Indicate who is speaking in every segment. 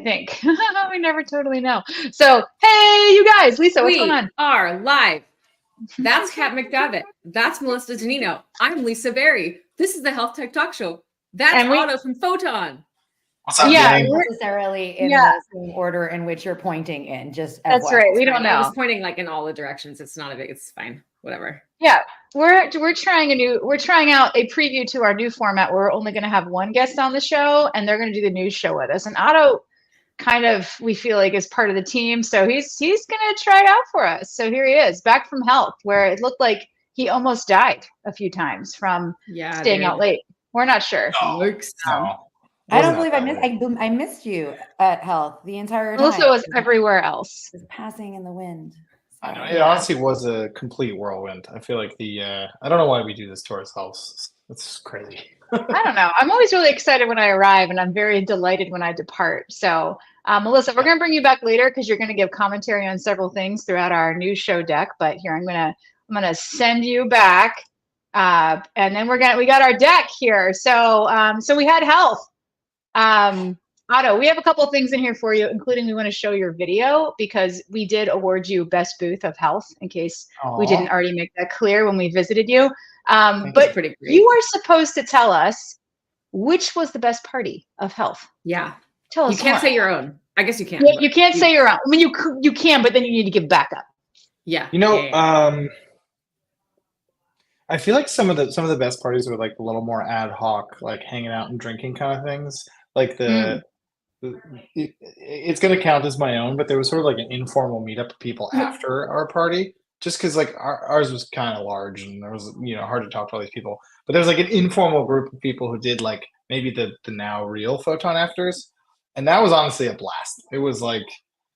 Speaker 1: think. We never totally know. So, hey, you guys, Lisa, what's going on?
Speaker 2: We are live. That's Kat McDevitt. That's Melissa Danino. I'm Lisa Berry. This is the Health Tech Talk Show. That's Otto from Photon.
Speaker 3: What's up,
Speaker 4: yeah, not necessarily in the same order in which you're pointing in. Just
Speaker 1: that's right. We don't know.
Speaker 2: I was pointing like in all the directions. It's not a big. It's fine. Whatever.
Speaker 1: Yeah, we're trying out a preview to our new format. We're only going to have one guest on the show, and they're going to do the news show with us. And Otto, kind of, we feel like is part of the team, so he's going to try it out for us. So here he is, back from health, where it looked like he almost died a few times from staying out late. We're not sure.
Speaker 4: I don't believe I missed you at health the entire time.
Speaker 1: Melissa was everywhere else.
Speaker 4: Just passing in the wind.
Speaker 3: I know, it honestly was a complete whirlwind. I feel like I don't know why we do this to ourselves. It's crazy.
Speaker 1: I don't know. I'm always really excited when I arrive, and I'm very delighted when I depart. So, Melissa, we're going to bring you back later because you're going to give commentary on several things throughout our news show deck. But here, I'm gonna send you back, and then we got our deck here. So, we had health. Otto, we have a couple of things in here for you, including we want to show your video because we did award you best booth of health in case we didn't already make that clear when we visited you. But you are supposed to tell us which was the best party of health.
Speaker 2: Yeah.
Speaker 1: Tell us.
Speaker 2: You can't say your own. I guess you can.
Speaker 1: Yeah, you can't say your own. I mean, you can, but then you need to give backup.
Speaker 2: Yeah.
Speaker 3: I feel like some of the best parties were like a little more ad hoc, like hanging out and drinking kind of things. Like it's going to count as my own, but there was sort of like an informal meetup of people after our party, just because like ours was kind of large and there was hard to talk to all these people. But there was like an informal group of people who did like maybe the now real Photon afters, and that was honestly a blast. It was like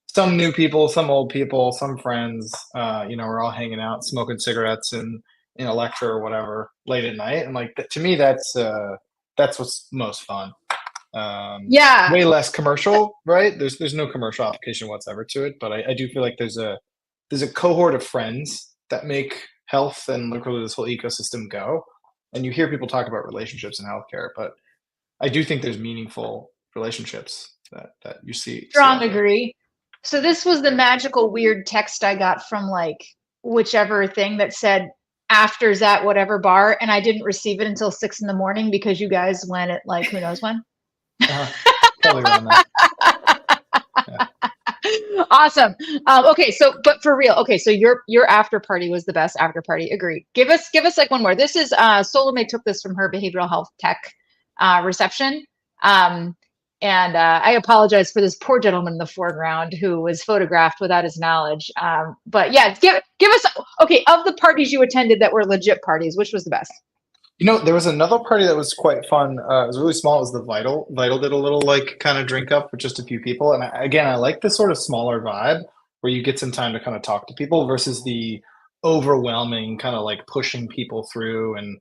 Speaker 3: some new people, some old people, some friends. We're all hanging out, smoking cigarettes in a lecture or whatever late at night, and like to me that's what's most fun. Way less commercial, right? There's no commercial application whatsoever to it, but I do feel like there's a cohort of friends that make health and literally this whole ecosystem go. And you hear people talk about relationships in healthcare, but I do think there's meaningful relationships that you see.
Speaker 1: Strong agree. So this was the magical weird text I got from like whichever thing that said afters at whatever bar, and I didn't receive it until 6 a.m. because you guys went at like who knows when.
Speaker 3: Probably around that.
Speaker 1: Yeah. Awesome. Okay, but for real, so your after party was the best after party. Agree. Give us like one more. This is Solomay took this from her behavioral health tech reception. And I apologize for this poor gentleman in the foreground who was photographed without his knowledge. But yeah, give us of the parties you attended that were legit parties, which was the best?
Speaker 3: There was another party that was quite fun. It was really small. It was the Vital. Vital did a little like kind of drink up with just a few people. And I like this sort of smaller vibe where you get some time to kind of talk to people versus the overwhelming kind of like pushing people through. And,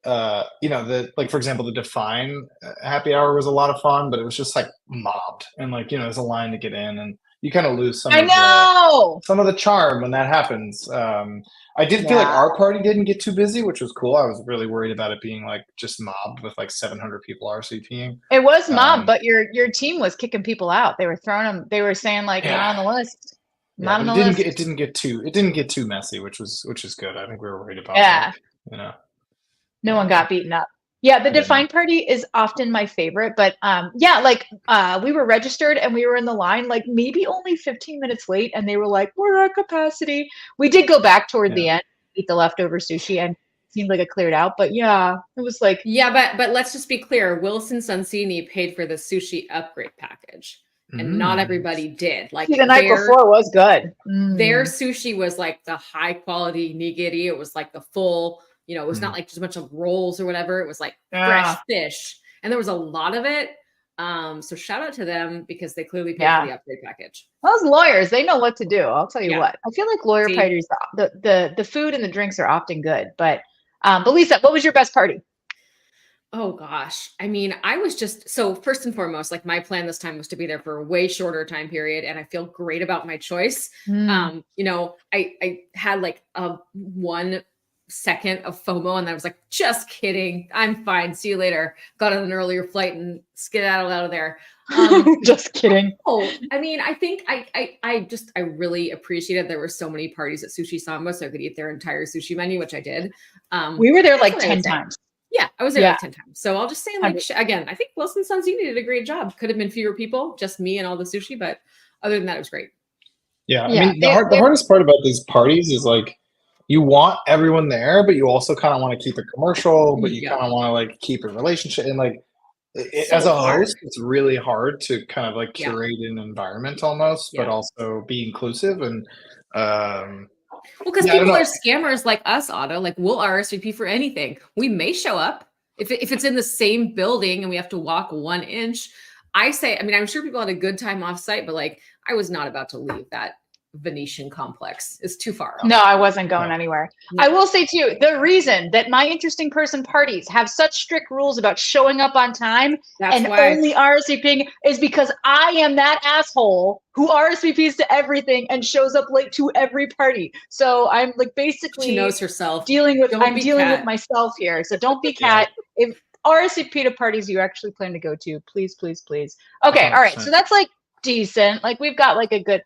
Speaker 3: for example, the Define happy hour was a lot of fun, but it was just like mobbed. And like, there's a line to get in and you kind of lose some of the charm when that happens. I did feel like our party didn't get too busy, which was cool. I was really worried about it being like just mobbed with like 700 people RSVPing.
Speaker 1: It was mobbed, but your team was kicking people out. They were throwing them. They were saying like not on the list. Not on the list.
Speaker 3: It didn't get too messy, which is good. I think we were worried about that.
Speaker 1: No one got beaten up. Yeah, the Define party is often my favorite, but we were registered and we were in the line like maybe only 15 minutes late, and they were like, "We're at capacity." We did go back toward the end, eat the leftover sushi, and it seemed like it cleared out. But yeah, it was like
Speaker 2: but let's just be clear: Wilson Sonsini paid for the sushi upgrade package, and not everybody did. Like
Speaker 1: the night before was good.
Speaker 2: Their sushi was like the high quality nigiri. It was like the full. It was not like just a bunch of rolls or whatever. It was like fresh fish. And there was a lot of it. So shout out to them because they clearly paid for the upgrade package.
Speaker 1: Those lawyers, they know what to do. I'll tell you what. I feel like lawyer parties, the food and the drinks are often good. But Lisa, what was your best party?
Speaker 2: Oh gosh. I mean, I was so first and foremost, like my plan this time was to be there for a way shorter time period. And I feel great about my choice. I had like one second of FOMO, and I was like, just kidding, I'm fine, see you later. Got on an earlier flight and skedaddled out of there.
Speaker 1: Just kidding.
Speaker 2: Oh, I mean, I think I really appreciated there were so many parties at Sushi Samba, so I could eat their entire sushi menu, which I did.
Speaker 1: We were there like
Speaker 2: that's what I
Speaker 1: 10
Speaker 2: would say.
Speaker 1: times.
Speaker 2: Yeah, I was there
Speaker 1: Yeah.
Speaker 2: like 10 times. So I'll just say, like, again, I think Wilson Sanzini did a great job. Could have been fewer people, just me and all the sushi, but other than that, it was great.
Speaker 3: Yeah,
Speaker 1: Yeah,
Speaker 3: I mean, the hardest part about these parties is like you want everyone there, but you also kind of want to keep it commercial, but you
Speaker 2: Yeah.
Speaker 3: kind of want to like keep a relationship. And like
Speaker 2: So
Speaker 3: as a
Speaker 2: hard.
Speaker 3: host, it's really hard to kind of like
Speaker 2: Yeah.
Speaker 3: curate an environment almost, but
Speaker 2: Yeah.
Speaker 3: also be inclusive. And
Speaker 2: Well, because
Speaker 3: yeah, I don't
Speaker 2: people
Speaker 3: know.
Speaker 2: are scammers like us, Otto. Like, we'll RSVP for anything. We may show up if it's in the same building and we have to walk 1 inch. I say, I mean, I'm sure people had a good time off site, but like, I was not about to leave that Venetian complex. It's too far.
Speaker 1: No, I wasn't going anywhere.
Speaker 2: No.
Speaker 1: I will say too, the reason that my interesting person parties have such strict rules about showing up on time
Speaker 2: That's
Speaker 1: and
Speaker 2: why.
Speaker 1: only RSVPing is because I am that asshole who RSVPs to everything and shows up late to every party. So I'm like basically
Speaker 2: She knows herself.
Speaker 1: dealing with
Speaker 2: Don't
Speaker 1: I'm
Speaker 2: be
Speaker 1: dealing with
Speaker 2: Kat.
Speaker 1: myself here. So don't be Kat. If RSVP to parties you actually plan to go to, please, please, please. Okay, all right.
Speaker 3: 100%.
Speaker 1: So that's like decent. Like we've got like a good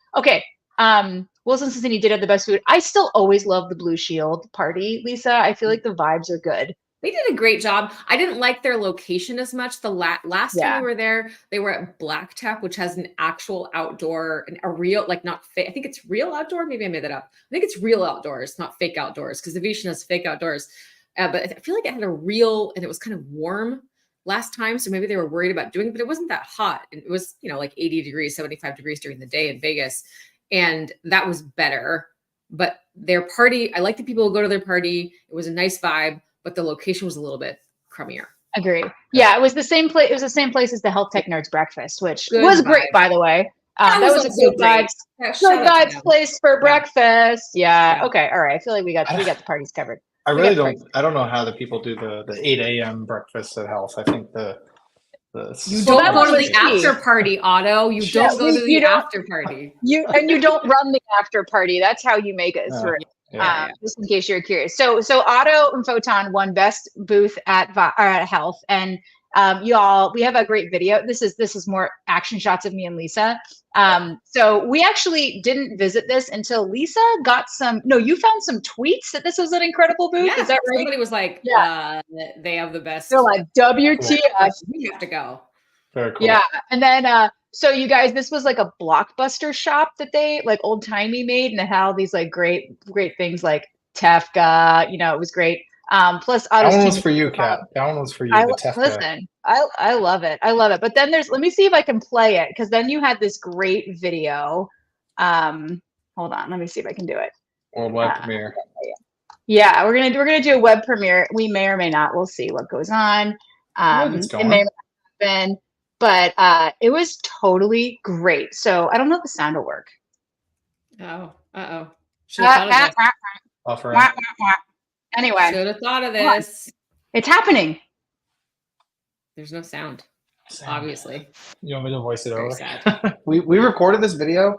Speaker 1: Wilson Cincinnati did have the best food. I still always love the Blue Shield party, Lisa. I feel like the vibes are good.
Speaker 2: They did a great job. I didn't like their location as much. The last time we were there, they were at Black Tap, which has an actual outdoor, a real, like not fake. I think it's real outdoor. Maybe I made that up. I think it's real outdoors, not fake outdoors, because the Venetian has fake outdoors. But I feel like it had a real, and it was kind of warm last time. So maybe they were worried about doing it, but it wasn't that hot. And it was, like 80 degrees, 75 degrees during the day in Vegas. And that was better. But their party, I like the people who go to their party. It was a nice vibe, but the location was a little bit crummier.
Speaker 1: Agreed. Yeah, it was the same place. It was the same place as the Health Tech Nerds breakfast, which
Speaker 2: Good
Speaker 1: was
Speaker 2: vibe.
Speaker 1: great, by the way. That was a
Speaker 2: also
Speaker 1: good
Speaker 2: great.
Speaker 1: vibes.
Speaker 2: Yeah,
Speaker 1: Good
Speaker 2: shout out to
Speaker 1: vibes
Speaker 2: them.
Speaker 1: place for breakfast. Yeah.
Speaker 2: Yeah.
Speaker 1: Okay. All right. I feel like we got the parties covered.
Speaker 3: I
Speaker 1: We
Speaker 3: really
Speaker 1: got
Speaker 3: don't. I don't know how the people do the 8 a.m. breakfast at Health. I think
Speaker 2: You
Speaker 1: Well,
Speaker 2: don't
Speaker 1: that
Speaker 2: go
Speaker 1: one
Speaker 2: to
Speaker 1: was
Speaker 2: the
Speaker 1: key.
Speaker 2: after party, Otto. You
Speaker 1: Yeah,
Speaker 2: don't go to
Speaker 1: you
Speaker 2: the
Speaker 1: don't-
Speaker 2: after party.
Speaker 1: You don't run the after party. That's how you make it through.
Speaker 3: Yeah.
Speaker 1: Just in case you're curious. So Otto and Photon won best booth at Health, and y'all, we have a great video. This is more action shots of me and Lisa. So we actually didn't visit this until Lisa got some. No, you found some tweets that this was an incredible booth.
Speaker 2: Yeah,
Speaker 1: Is that right?
Speaker 2: somebody was like,
Speaker 1: Yeah.
Speaker 2: they have the best.
Speaker 1: They're like WTF.
Speaker 2: We have to go.
Speaker 3: Very cool.
Speaker 1: Yeah, and then so you guys, this was like a Blockbuster shop that they like old timey made, and it had all these like great things like Tefka. It was great. Plus,
Speaker 3: That
Speaker 1: Otto's
Speaker 3: one
Speaker 1: team
Speaker 3: was for you, Kat. That one was for you. The Tefka.
Speaker 1: listen, I love it. I love it. But then let me see if I can play it, because then you had this great video. Hold on, let me see if I can do it.
Speaker 3: Worldwide premiere.
Speaker 1: Yeah, we're gonna do a web premiere. We may or may not. We'll see what goes on.
Speaker 3: It's
Speaker 1: It may not happen, but it was totally great. So I don't know if the sound will work.
Speaker 2: Oh, should have thought of this.
Speaker 3: Buffering.
Speaker 1: Anyway,
Speaker 2: Should have thought of this.
Speaker 1: it's happening.
Speaker 2: There's no sound, obviously.
Speaker 3: You want me to voice it
Speaker 2: Very
Speaker 3: over?
Speaker 2: sad.
Speaker 3: we recorded this video.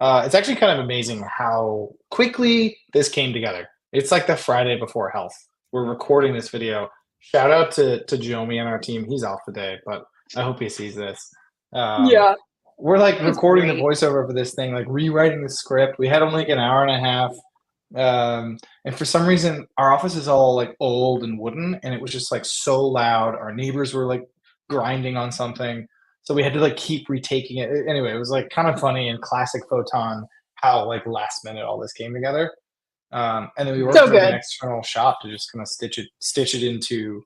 Speaker 3: It's actually kind of amazing how quickly this came together. It's like the Friday before Health. We're recording this video. Shout out to Jomi and our team. He's off today, but I hope he sees this.
Speaker 1: Yeah.
Speaker 3: We're like
Speaker 2: That's
Speaker 3: recording
Speaker 2: great.
Speaker 3: the voiceover for this thing, like rewriting the script. We had only like an hour and a half. And for some reason, our office is all like old and wooden, and it was just like so loud. Our neighbors were like grinding on something. So we had to like keep retaking it. Anyway, it was like kind of funny and classic Photon how like last minute all this came together. And then we worked with an external shop to just kind of stitch it into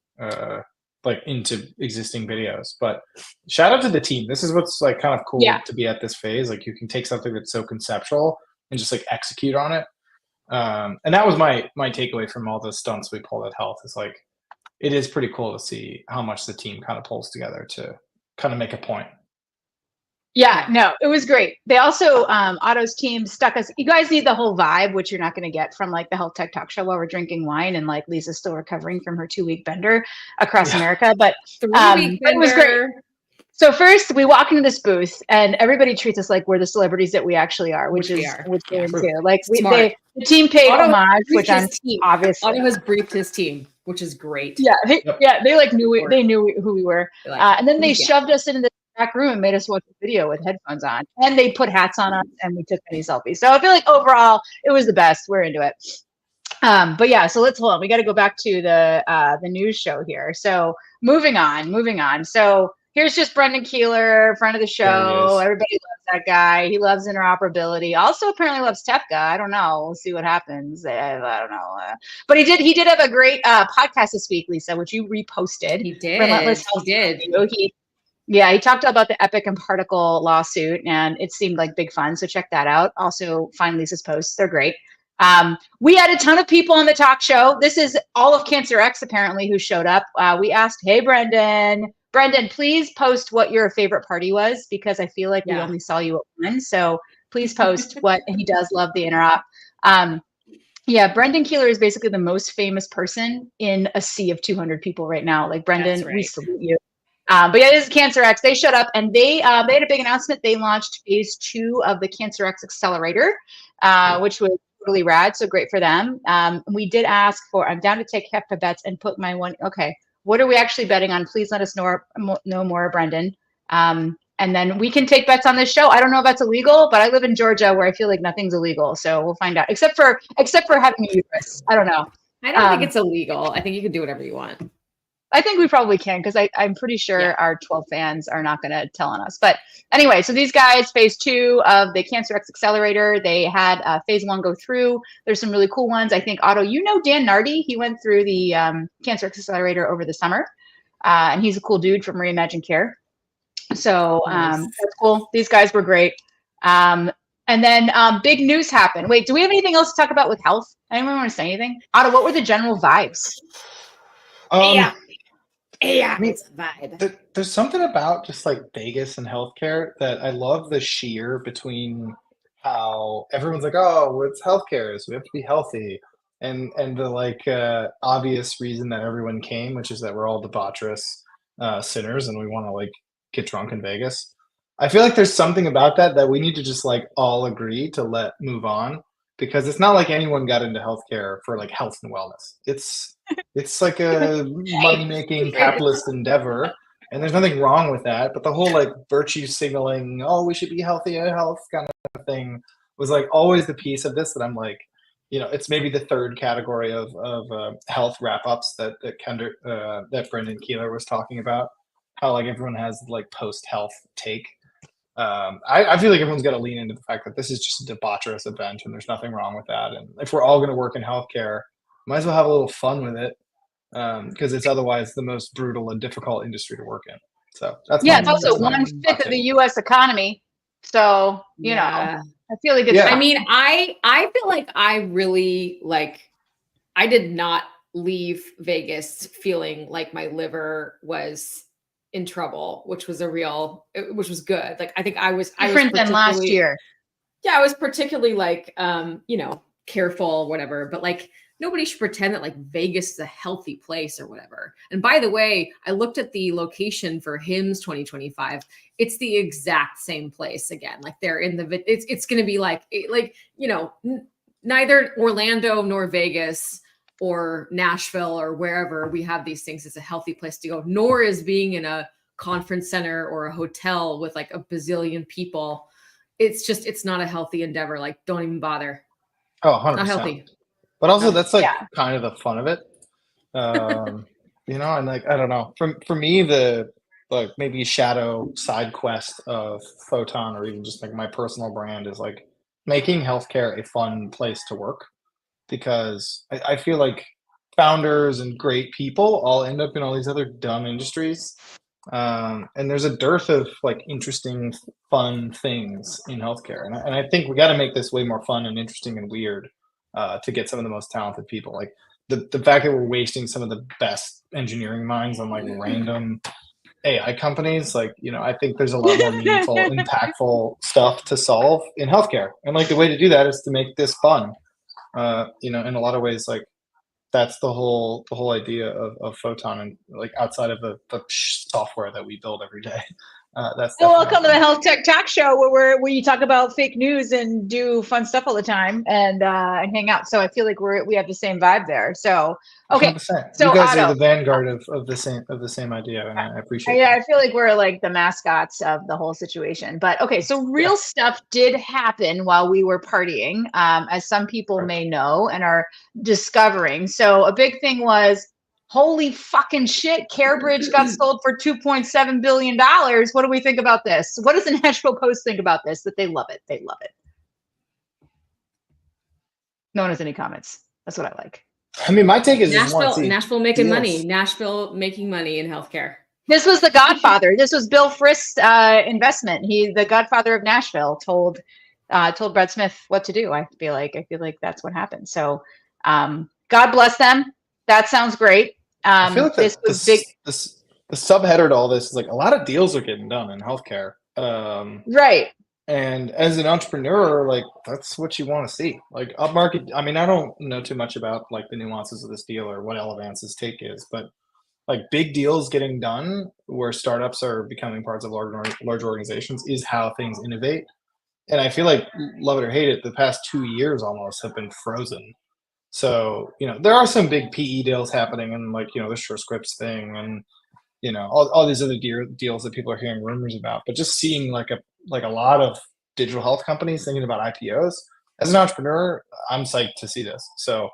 Speaker 3: into existing videos. But shout out to the team. This is what's like kind of cool to be at this phase. Like you can take something that's so conceptual and just like execute on it. And that was my takeaway from all the stunts we pulled at Health is like it is pretty cool to see how much the team kind of pulls together to kind of make a point.
Speaker 1: Yeah, no, it was great. They also, Otto's team stuck us. You guys need the whole vibe, which you're not going to get from like the Health Tech Talk Show while we're drinking wine, and like Lisa's still recovering from her 2-week bender across America. But it was great. So first, we walk into this booth, and everybody treats us like we're the celebrities that we actually are, which we're into. Like the team paid homage, which I'm obviously.
Speaker 2: Otto has briefed his team, which is great.
Speaker 1: Yeah, they like knew they knew who we were, and then they shoved us into the back room and made us watch a video with headphones on, and they put hats on us, and we took many selfies. So I feel like overall, it was the best. We're into it. But yeah, so let's hold on. We got to go back to the news show here. So moving on. So here's just Brendan Keeler, friend of the show. Everybody loves that guy. He loves interoperability. Also, apparently loves TEPCA. I don't know. We'll see what happens. I don't know. But he did have a great podcast this week, Lisa, which you reposted.
Speaker 2: He did.
Speaker 1: Relentless Health Review. He talked about the Epic and Particle lawsuit, and it seemed like big fun. So check that out. Also, find Lisa's posts. They're great. We had a ton of people on the talk show. This is all of Cancer X, apparently, who showed up. We asked, hey, Brendan, please post what your favorite party was, because I feel like we only saw you at one. So please post what he does love the interop. Brendan Keeler is basically the most famous person in a sea of 200 people right now. Like, Brendan, we salute you. But yeah, this is Cancer X. They showed up, and they had a big announcement. They launched phase 2 of the Cancer X Accelerator, which was really rad. So great for them. We did ask for, I'm down to take HEPA bets and put my one. Okay, what are we actually betting on? Please let us know more, Brendan. And then we can take bets on this show. I don't know if that's illegal, but I live in Georgia where I feel like nothing's illegal. So we'll find out, except for having a uterus. I don't know.
Speaker 2: I don't think it's illegal. I think you can do whatever you want.
Speaker 1: I think we probably can, because I'm pretty sure our 12 fans are not going to tell on us. But anyway, so these guys, phase 2 of the Cancer X Accelerator, they had phase 1 go through. There's some really cool ones. I think, Otto, you know Dan Nardi. He went through the Cancer X Accelerator over the summer, and he's a cool dude from Reimagine Care. So that's cool. These guys were great. And then big news happened. Wait, do we have anything else to talk about with health? Anyone want to say anything? Otto, what were the general vibes?
Speaker 2: It's a vibe.
Speaker 3: There's something about just like Vegas and healthcare that I love, the sheer between how everyone's like, oh, it's healthcare, so we have to be healthy, and the like obvious reason that everyone came, which is that we're all debaucherous sinners and we want to like get drunk in Vegas. I feel like there's something about that we need to just like all agree to let move on, because it's not like anyone got into healthcare for like health and wellness. It's like a money-making capitalist endeavor, and there's nothing wrong with that. But the whole like virtue signaling, oh, we should be healthy and health kind of thing, was like always the piece of this that I'm like, it's maybe the third category of health wrap-ups that Brendan Keeler was talking about, how like everyone has like post-health take. I feel like everyone's got to lean into the fact that this is just a debaucherous event, and there's nothing wrong with that. And if we're all going to work in healthcare, might as well have a little fun with it, because it's otherwise the most brutal and difficult industry to work in. So that's
Speaker 1: it's also 1/5 of the U.S. economy. So you know, I feel like it's.
Speaker 2: I mean, I feel like I really I did not leave Vegas feeling like my liver was in trouble, which was good. Like, I think I was
Speaker 1: different than last year.
Speaker 2: Yeah, I was particularly careful, whatever, but like, nobody should pretend that like Vegas is a healthy place or whatever. And by the way, I looked at the location for HIMSS 2025. It's the exact same place again. Like, they're in it's going to be neither Orlando nor Vegas or Nashville or wherever we have these things is a healthy place to go, nor is being in a conference center or a hotel with like a bazillion people. It's not a healthy endeavor. Like, don't even bother.
Speaker 3: Oh, 100%.
Speaker 2: Not healthy.
Speaker 3: But also that's like kind of the fun of it. And like, I don't know, for me, the like maybe shadow side quest of Photon, or even just like my personal brand, is like making healthcare a fun place to work, because I feel like founders and great people all end up in all these other dumb industries. And there's a dearth of like interesting, fun things in healthcare. And I think we got to make this way more fun and interesting and weird, to get some of the most talented people. Like the fact that we're wasting some of the best engineering minds on like random AI companies, like, I think there's a lot more meaningful, impactful stuff to solve in healthcare. And like the way to do that is to make this fun. In a lot of ways, like that's the whole idea of Photon, and like outside of the software that we build every day. That's
Speaker 1: well, welcome to the Health Tech Talk Show, where we talk about fake news and do fun stuff all the time and hang out. So I feel like we have the same vibe there. So okay,
Speaker 3: 100%.
Speaker 1: so
Speaker 3: You guys
Speaker 1: Otto,
Speaker 3: are the vanguard of the same idea, and I appreciate
Speaker 1: yeah,
Speaker 3: that.
Speaker 1: I feel like we're like the mascots of the whole situation. But okay, so real stuff did happen while we were partying, as some people may know and are discovering. So a big thing was, holy fucking shit, CareBridge got sold for $2.7 billion. What do we think about this? What does the Nashville Post think about this? That they love it. They love it. No one has any comments. That's what I like.
Speaker 3: I mean, my take is
Speaker 2: Nashville making
Speaker 3: deals.
Speaker 2: money. Nashville making money in healthcare.
Speaker 1: This was the Godfather. This was Bill Frist's investment. The Godfather of Nashville, told Brad Smith what to do. I feel like that's what happened. So, God bless them. That sounds great.
Speaker 3: I feel like
Speaker 1: this was big.
Speaker 3: The subheader to all this is like a lot of deals are getting done in healthcare.
Speaker 1: Right.
Speaker 3: And as an entrepreneur, like that's what you want to see. Like upmarket. I mean, I don't know too much about like the nuances of this deal or what Elevance's take is, but like big deals getting done where startups are becoming parts of large organizations is how things innovate. And I feel like, love it or hate it, the past 2 years almost have been frozen. So, there are some big PE deals happening, and like, the SureScripts thing, and all these other deals that people are hearing rumors about. But just seeing like a lot of digital health companies thinking about IPOs, as an entrepreneur, I'm psyched to see this. So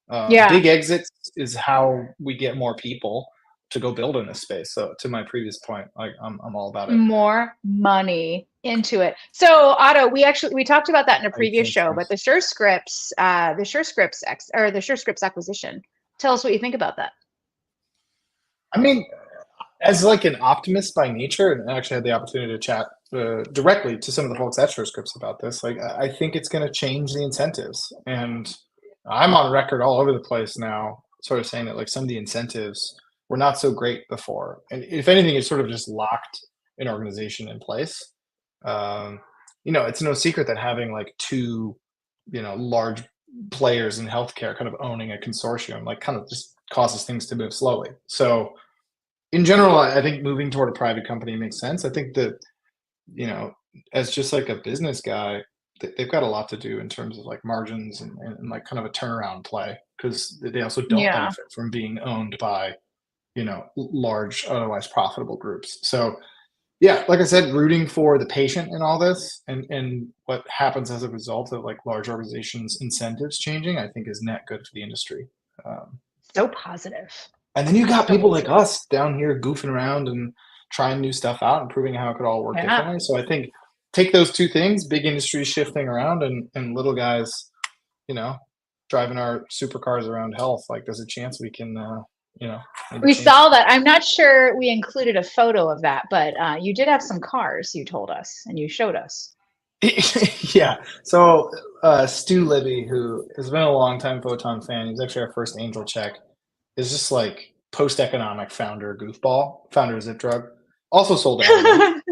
Speaker 3: big exits is how we get more people to go build in this space. So to my previous point, like I'm all about it.
Speaker 1: More money into it. So Otto, we talked about that in a previous show, but the SureScripts acquisition. Tell us what you think about that.
Speaker 3: I mean, as like an optimist by nature, and I actually had the opportunity to chat directly to some of the folks at SureScripts about this, like I think it's going to change the incentives. And I'm on record all over the place now, sort of saying that like some of the incentives were not so great before. And if anything, it's sort of just locked an organization in place. It's no secret that having like two, large players in healthcare kind of owning a consortium, like kind of just causes things to move slowly. So in general, I think moving toward a private company makes sense. I think that, as just like a business guy, they've got a lot to do in terms of like margins and like kind of a turnaround play, because they also don't benefit from being owned by, large, otherwise profitable groups. So yeah, like I said, rooting for the patient in all this and what happens as a result of like large organizations' incentives changing, I think is net good for the industry.
Speaker 1: So positive.
Speaker 3: And then you got people like us down here goofing around and trying new stuff out and proving how it could all work differently. So I think take those two things, big industries shifting around and little guys, driving our supercars around health. Like there's a chance we can,
Speaker 1: we saw that. I'm not sure we included a photo of that, but you did have some cars, you told us, and you showed us.
Speaker 3: Yeah. So Stu Libby, who has been a long-time Photon fan, he's actually our first angel check, is just like post-economic founder goofball, founder of Zip Drug, also sold out.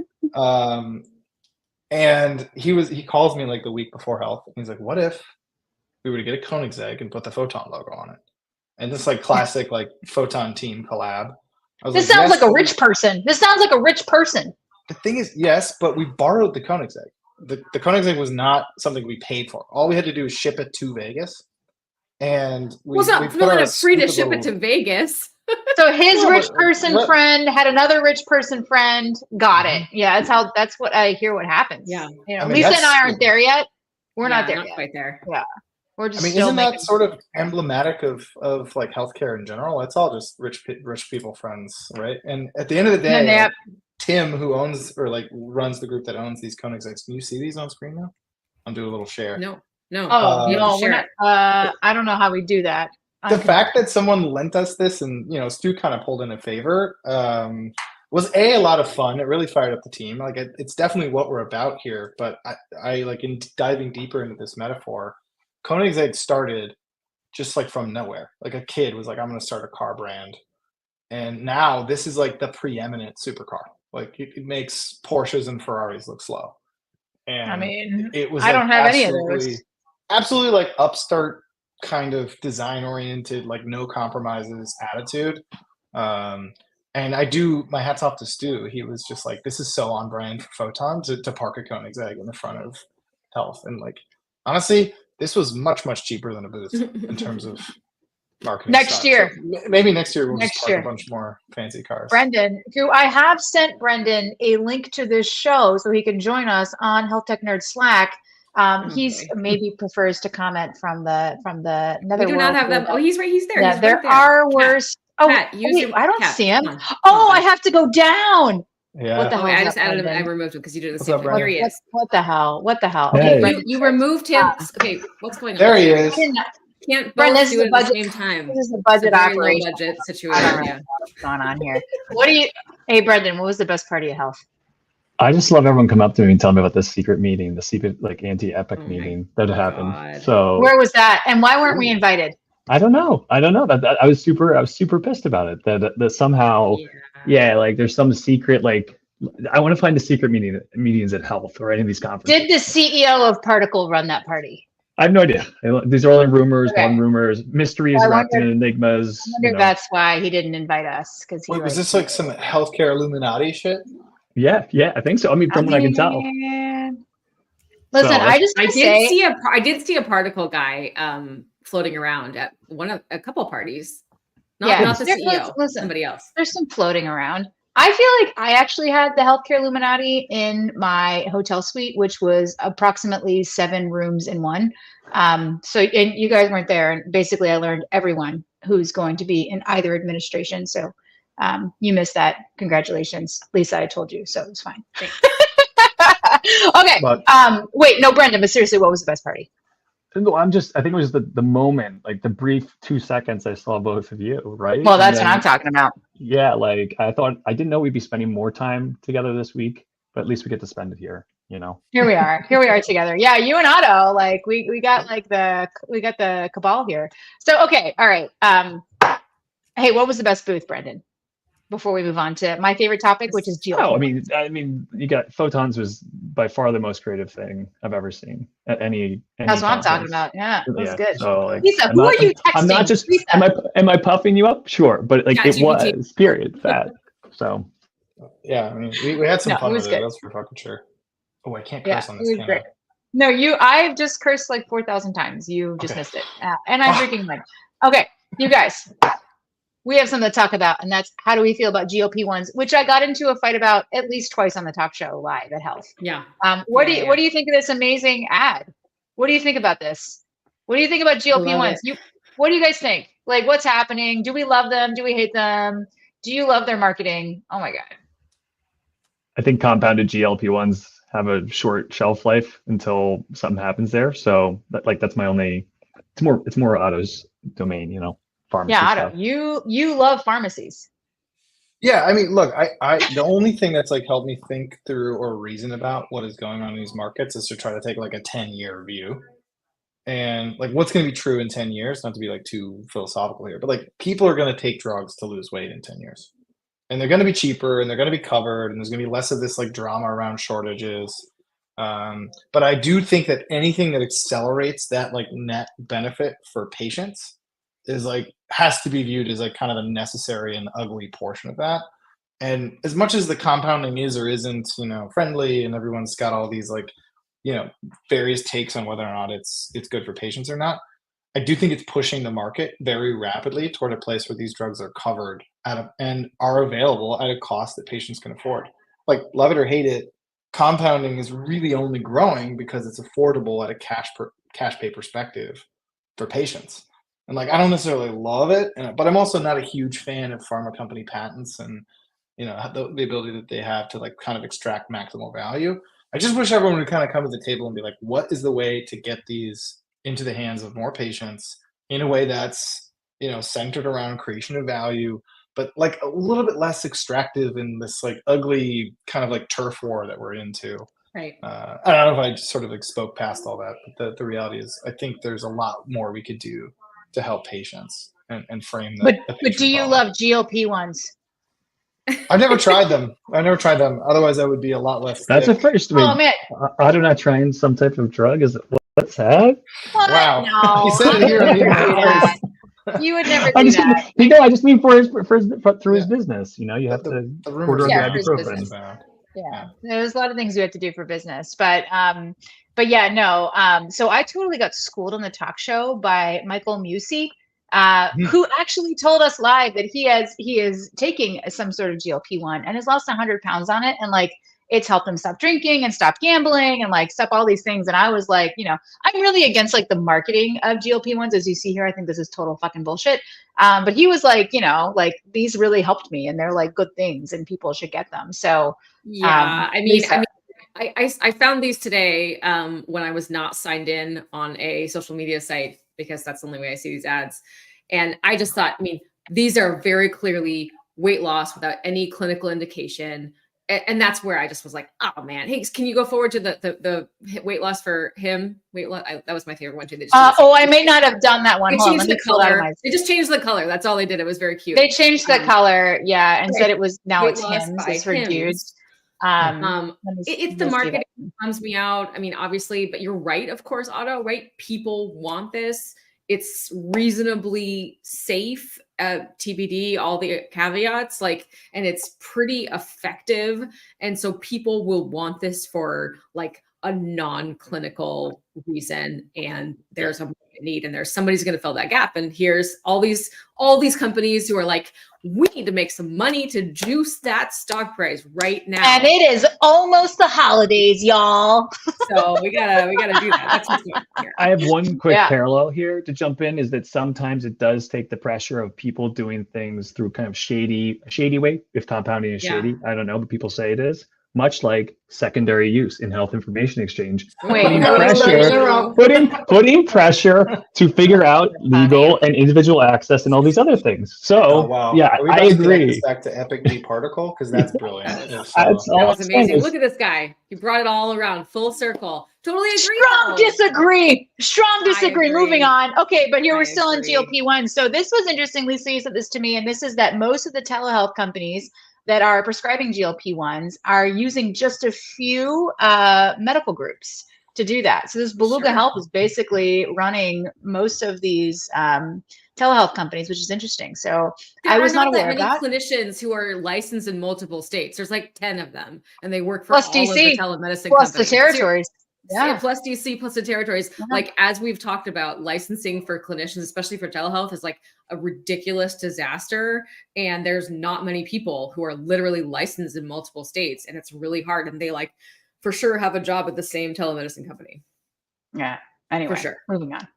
Speaker 3: And he calls me like the week before health. And he's like, what if we were to get a Koenigsegg and put the Photon logo on it? And this like classic like Photon team collab.
Speaker 1: This sounds like a rich person. This sounds like a rich person.
Speaker 3: The thing is, yes, but we borrowed the Koenigsegg. The Koenigsegg was not something we paid for. All we had to do was ship it to Vegas. And
Speaker 2: it's not free to ship it to Vegas.
Speaker 1: So his rich person friend had another rich person friend. Got it. Yeah, that's what I hear. What happens?
Speaker 2: Yeah.
Speaker 1: Lisa and I aren't there yet. We're not there yet.
Speaker 2: Quite there.
Speaker 1: Yeah. We're just.
Speaker 3: Isn't that sort of emblematic of like healthcare in general? It's all just rich people friends, right? And at the end of the day, Tim, who owns or like runs the group that owns these Koenigsegg's, can you see these on screen now? I'm doing a little share.
Speaker 2: No.
Speaker 1: Oh no, we're not. I don't know how we do that.
Speaker 3: The fact that someone lent us this and Stu kind of pulled in a favor was a lot of fun. It really fired up the team. Like it's definitely what we're about here. But I like in diving deeper into this metaphor, Koenigsegg started just like from nowhere. Like a kid was like, I'm going to start a car brand, and now this is like the preeminent supercar. Like it makes Porsches and Ferraris look slow. And it was. I don't have any of those. Absolutely, like upstart kind of design oriented, like no compromises attitude. And I do my hats off to Stu. He was just like, this is so on brand for Photon to park a Koenigsegg in the front of Health. And like, honestly, this was much, much cheaper than a booth in terms of marketing.
Speaker 1: Next
Speaker 3: stuff.
Speaker 1: year.
Speaker 3: So maybe next year we'll
Speaker 1: Next
Speaker 3: just park
Speaker 1: year.
Speaker 3: a bunch more fancy cars.
Speaker 1: Brendan, who I have sent Brendan a link to this show so he can join us on Health Tech Nerd Slack. He's maybe prefers to comment from the nether
Speaker 2: We do not
Speaker 1: world
Speaker 2: have them. Oh, he's right. He's there.
Speaker 1: Yeah,
Speaker 2: He's
Speaker 1: there
Speaker 2: right there.
Speaker 1: are worse. Oh,
Speaker 2: Cat, use
Speaker 1: wait,
Speaker 2: your
Speaker 1: I don't
Speaker 2: cat.
Speaker 1: see him.
Speaker 2: Come on,
Speaker 1: Oh,
Speaker 2: come
Speaker 1: I
Speaker 2: on.
Speaker 1: have to go down.
Speaker 3: Yeah.
Speaker 1: What the hell?
Speaker 2: I
Speaker 1: is
Speaker 2: just
Speaker 1: up,
Speaker 2: added him. I
Speaker 1: Brendan?
Speaker 2: removed him because you did the
Speaker 3: What's
Speaker 2: same
Speaker 3: up,
Speaker 2: thing.
Speaker 3: Brendan?
Speaker 2: Here he is.
Speaker 1: What the hell? What the hell?
Speaker 5: Hey.
Speaker 1: Brendan,
Speaker 2: You removed him. Okay, what's going on?
Speaker 3: There he is.
Speaker 2: Can't both
Speaker 1: Brendan, this
Speaker 2: do
Speaker 1: is
Speaker 2: it
Speaker 1: a
Speaker 2: at the
Speaker 1: budget.
Speaker 2: same time.
Speaker 1: This is a
Speaker 2: It's a
Speaker 1: budget
Speaker 2: very low
Speaker 1: operation.
Speaker 2: budget
Speaker 1: I don't
Speaker 2: situation.
Speaker 1: know
Speaker 2: Yeah.
Speaker 1: what's going on here. What do you? Hey, Brendan, what was the best party of Health?
Speaker 5: I just love everyone come up to me and tell me about this secret meeting, the secret like anti-epic
Speaker 2: Oh my
Speaker 5: meeting that happened.
Speaker 2: God.
Speaker 5: So
Speaker 1: Where was that? And why weren't we invited?
Speaker 5: I don't know. That I was super pissed about it. That somehow, yeah, like there's some secret like I want to find the secret meetings at Health or any of these conferences.
Speaker 1: Did the CEO of Particle run that party?
Speaker 5: I have no idea. These are only rumors,
Speaker 1: Okay.
Speaker 5: rumors, mysteries
Speaker 1: I
Speaker 5: wrapped in
Speaker 1: wondered-
Speaker 5: enigmas.
Speaker 1: I wonder if that's why he didn't invite us. Because
Speaker 3: Wait, was this like some healthcare Illuminati shit?
Speaker 5: Yeah, I think so. I mean, from what I can tell.
Speaker 1: Listen,
Speaker 5: So,
Speaker 1: I just
Speaker 2: I
Speaker 1: want to
Speaker 2: did
Speaker 1: say,
Speaker 2: see I did see a particle guy floating around at a couple parties. Not the CEO.
Speaker 1: Listen,
Speaker 2: somebody else.
Speaker 1: There's some floating around. I feel like I actually had the healthcare Illuminati in my hotel suite, which was approximately 7 rooms in one. So, and you guys weren't there, and basically I learned everyone who's going to be in either administration. So you missed that. Congratulations, Lisa. I told you, so it was fine. Okay.
Speaker 3: But-
Speaker 1: Wait, no, Brendan, but seriously, what was the best party?
Speaker 5: No, I think it was the moment, like the brief 2 seconds I saw both of you, right?
Speaker 1: Well, that's
Speaker 5: And
Speaker 1: what
Speaker 5: then-
Speaker 1: I'm talking about.
Speaker 5: Yeah, like I didn't know we'd be spending more time together this week, but at least we get to spend it here, you know.
Speaker 1: Here we are together. Yeah, you and Otto, like we got the cabal here. So okay, all right. Hey, what was the best booth, Brendan? Before we move on to my favorite topic, which is GLP.
Speaker 5: Oh, I mean, you got Photons was by far the most creative thing I've ever seen at any
Speaker 1: That's what I'm talking
Speaker 5: conference.
Speaker 1: about. Yeah, that's
Speaker 5: Yeah,
Speaker 1: good.
Speaker 5: So, like,
Speaker 1: Lisa,
Speaker 5: I'm
Speaker 1: who
Speaker 5: not-
Speaker 1: are you texting?
Speaker 5: I'm not just.
Speaker 1: Lisa.
Speaker 5: Am I puffing you up? Sure, but like it
Speaker 2: ChatGPT.
Speaker 5: was period that. So
Speaker 3: Yeah, I mean, we had some
Speaker 1: No, it
Speaker 3: fun
Speaker 1: was
Speaker 3: with it.
Speaker 1: good.
Speaker 3: That's for fucking sure. Oh, I can't
Speaker 1: Yeah,
Speaker 3: curse on
Speaker 1: it
Speaker 3: this.
Speaker 1: was
Speaker 3: Can
Speaker 1: great.
Speaker 3: I?
Speaker 1: No, I've just cursed like 4,000 times. You just
Speaker 3: Okay.
Speaker 1: missed it. And I'm drinking wine. Okay, you guys, we have something to talk about, and that's how do we feel about GLP-1s, which I got into a fight about at least twice on the talk show live at Health.
Speaker 2: Yeah.
Speaker 1: What do you think of this amazing ad? What do you think about this? What do you think about GLP-1s? What do you guys think? Like, what's happening? Do we love them? Do we hate them? Do you love their marketing? Oh my God.
Speaker 5: I think compounded GLP-1s have a short shelf life until something happens there. So that's my only. It's more Otto's domain, you know. Pharmacy
Speaker 1: Yeah,
Speaker 5: stuff.
Speaker 1: Otto, you love pharmacies.
Speaker 3: Yeah, I mean, look, I the only thing that's like helped me think through or reason about what is going on in these markets is to try to take like a 10-year view. And like what's going to be true in 10 years, not to be like too philosophical here, but like people are going to take drugs to lose weight in 10 years. And they're going to be cheaper and they're going to be covered and there's going to be less of this like drama around shortages. But I do think that anything that accelerates that like net benefit for patients is like has to be viewed as like kind of a necessary and ugly portion of that. And as much as the compounding is or isn't, you know, friendly and everyone's got all these like, you know, various takes on whether or not it's good for patients or not, I do think it's pushing the market very rapidly toward a place where these drugs are covered and are available at a cost that patients can afford. Like, love it or hate it, compounding is really only growing because it's affordable at a cash pay perspective for patients. And like, I don't necessarily love it, but I'm also not a huge fan of pharma company patents and, you know, the ability that they have to like kind of extract maximal value. I just wish everyone would kind of come to the table and be like, what is the way to get these into the hands of more patients in a way that's, you know, centered around creation of value, but like a little bit less extractive in this like ugly kind of like turf war that we're into.
Speaker 2: Right.
Speaker 3: I don't know if I just sort of like spoke past all that, but the reality is I think there's a lot more we could do to help patients and frame the
Speaker 1: But
Speaker 3: patient
Speaker 1: do you
Speaker 3: problem.
Speaker 1: love GLP-1s?
Speaker 3: I've never tried them. Otherwise, I would be a lot less.
Speaker 5: That's a
Speaker 3: thick.
Speaker 5: first. I mean,
Speaker 1: Oh man.
Speaker 5: Otto not trying some type of drug? Is it what's that?
Speaker 1: What?
Speaker 3: Wow.
Speaker 1: No.
Speaker 3: He said it here.
Speaker 1: I'm
Speaker 3: in
Speaker 1: not
Speaker 3: the
Speaker 1: gonna do that. You would never
Speaker 5: I'm
Speaker 1: do
Speaker 5: just kidding.
Speaker 1: that.
Speaker 5: You know, I just mean through his business. You know, you have to
Speaker 3: the
Speaker 5: order
Speaker 3: rumors
Speaker 1: Yeah,
Speaker 5: on
Speaker 1: for his
Speaker 5: ibuprofen.
Speaker 1: business.
Speaker 3: abound.
Speaker 1: Yeah, there's a lot of things we have to do for business, but yeah, no. So I totally got schooled on the talk show by Michael Musi, who actually told us live that he is taking some sort of GLP-1 and has lost 100 pounds on it, and like it's helped him stop drinking and stop gambling and like stop all these things. And I was like, you know, I'm really against like the marketing of GLP-1s, as you see here. I think this is total fucking bullshit. But he was like, you know, like these really helped me, and they're like good things, and people should get them. So.
Speaker 2: Yeah,
Speaker 1: Lisa.
Speaker 2: I found these today when I was not signed in on a social media site, because that's the only way I see these ads. And I just thought, I mean, these are very clearly weight loss without any clinical indication. And that's where I just was like, oh man, hey, can you go forward to the weight loss for him? Weight loss, that was my favorite one too.
Speaker 1: I may not have done that one.
Speaker 2: They
Speaker 1: Hold on,
Speaker 2: changed
Speaker 1: let
Speaker 2: the
Speaker 1: me pull it out of
Speaker 2: color.
Speaker 1: my-
Speaker 2: They just changed the color. That's all they did. It was very cute.
Speaker 1: They changed the color, yeah, and
Speaker 2: right.
Speaker 1: said it was now
Speaker 2: Weight
Speaker 1: it's
Speaker 2: loss
Speaker 1: Hims.
Speaker 2: by
Speaker 1: It's for
Speaker 2: Hims.
Speaker 1: dudes.
Speaker 2: It's the marketing that bums me out. I mean, obviously, but you're right, of course, Otto, right? People want this. It's reasonably safe, TBD, all the caveats, like, and it's pretty effective. And so people will want this for like a non-clinical reason. And there's a need, and there's somebody's going to fill that gap. And here's all these companies who are like, we need to make some money to juice that stock price right now.
Speaker 1: And it is almost the holidays, y'all.
Speaker 2: So we gotta do that. That's what's going on here.
Speaker 5: I have one quick parallel here to jump in, is that sometimes it does take the pressure of people doing things through kind of shady way, if compounding is shady. I don't know, but people say it is. Much like secondary use in health information exchange, putting pressure to figure out legal and individual access and all these other things. So yeah, I agree.
Speaker 3: Back to Epic V particle, because that's brilliant.
Speaker 2: That was amazing. Look at this guy. He brought it all around, full circle. Totally agree.
Speaker 1: Strong disagree. Moving on. Okay, but here we're still in GLP-1. So this was interesting. Lisa, you said this to me, and this is that most of the telehealth companies that are prescribing GLP-1s are using just a few medical groups to do that. So this Beluga Health is basically running most of these telehealth companies, which is interesting. So I was not aware of that.
Speaker 2: Clinicians who are licensed in multiple states. There's like 10 of them, and they work for
Speaker 1: plus
Speaker 2: all
Speaker 1: DC,
Speaker 2: of the telemedicine
Speaker 1: plus
Speaker 2: companies.
Speaker 1: The territories.
Speaker 2: Yeah. Plus DC, plus the territories. Like, as we've talked about, licensing for clinicians, especially for telehealth, is like a ridiculous disaster. And there's not many people who are literally licensed in multiple states, and it's really hard. And they like for sure have a job at the same telemedicine company.
Speaker 1: Yeah. Anyway,
Speaker 2: for sure.
Speaker 1: Moving on.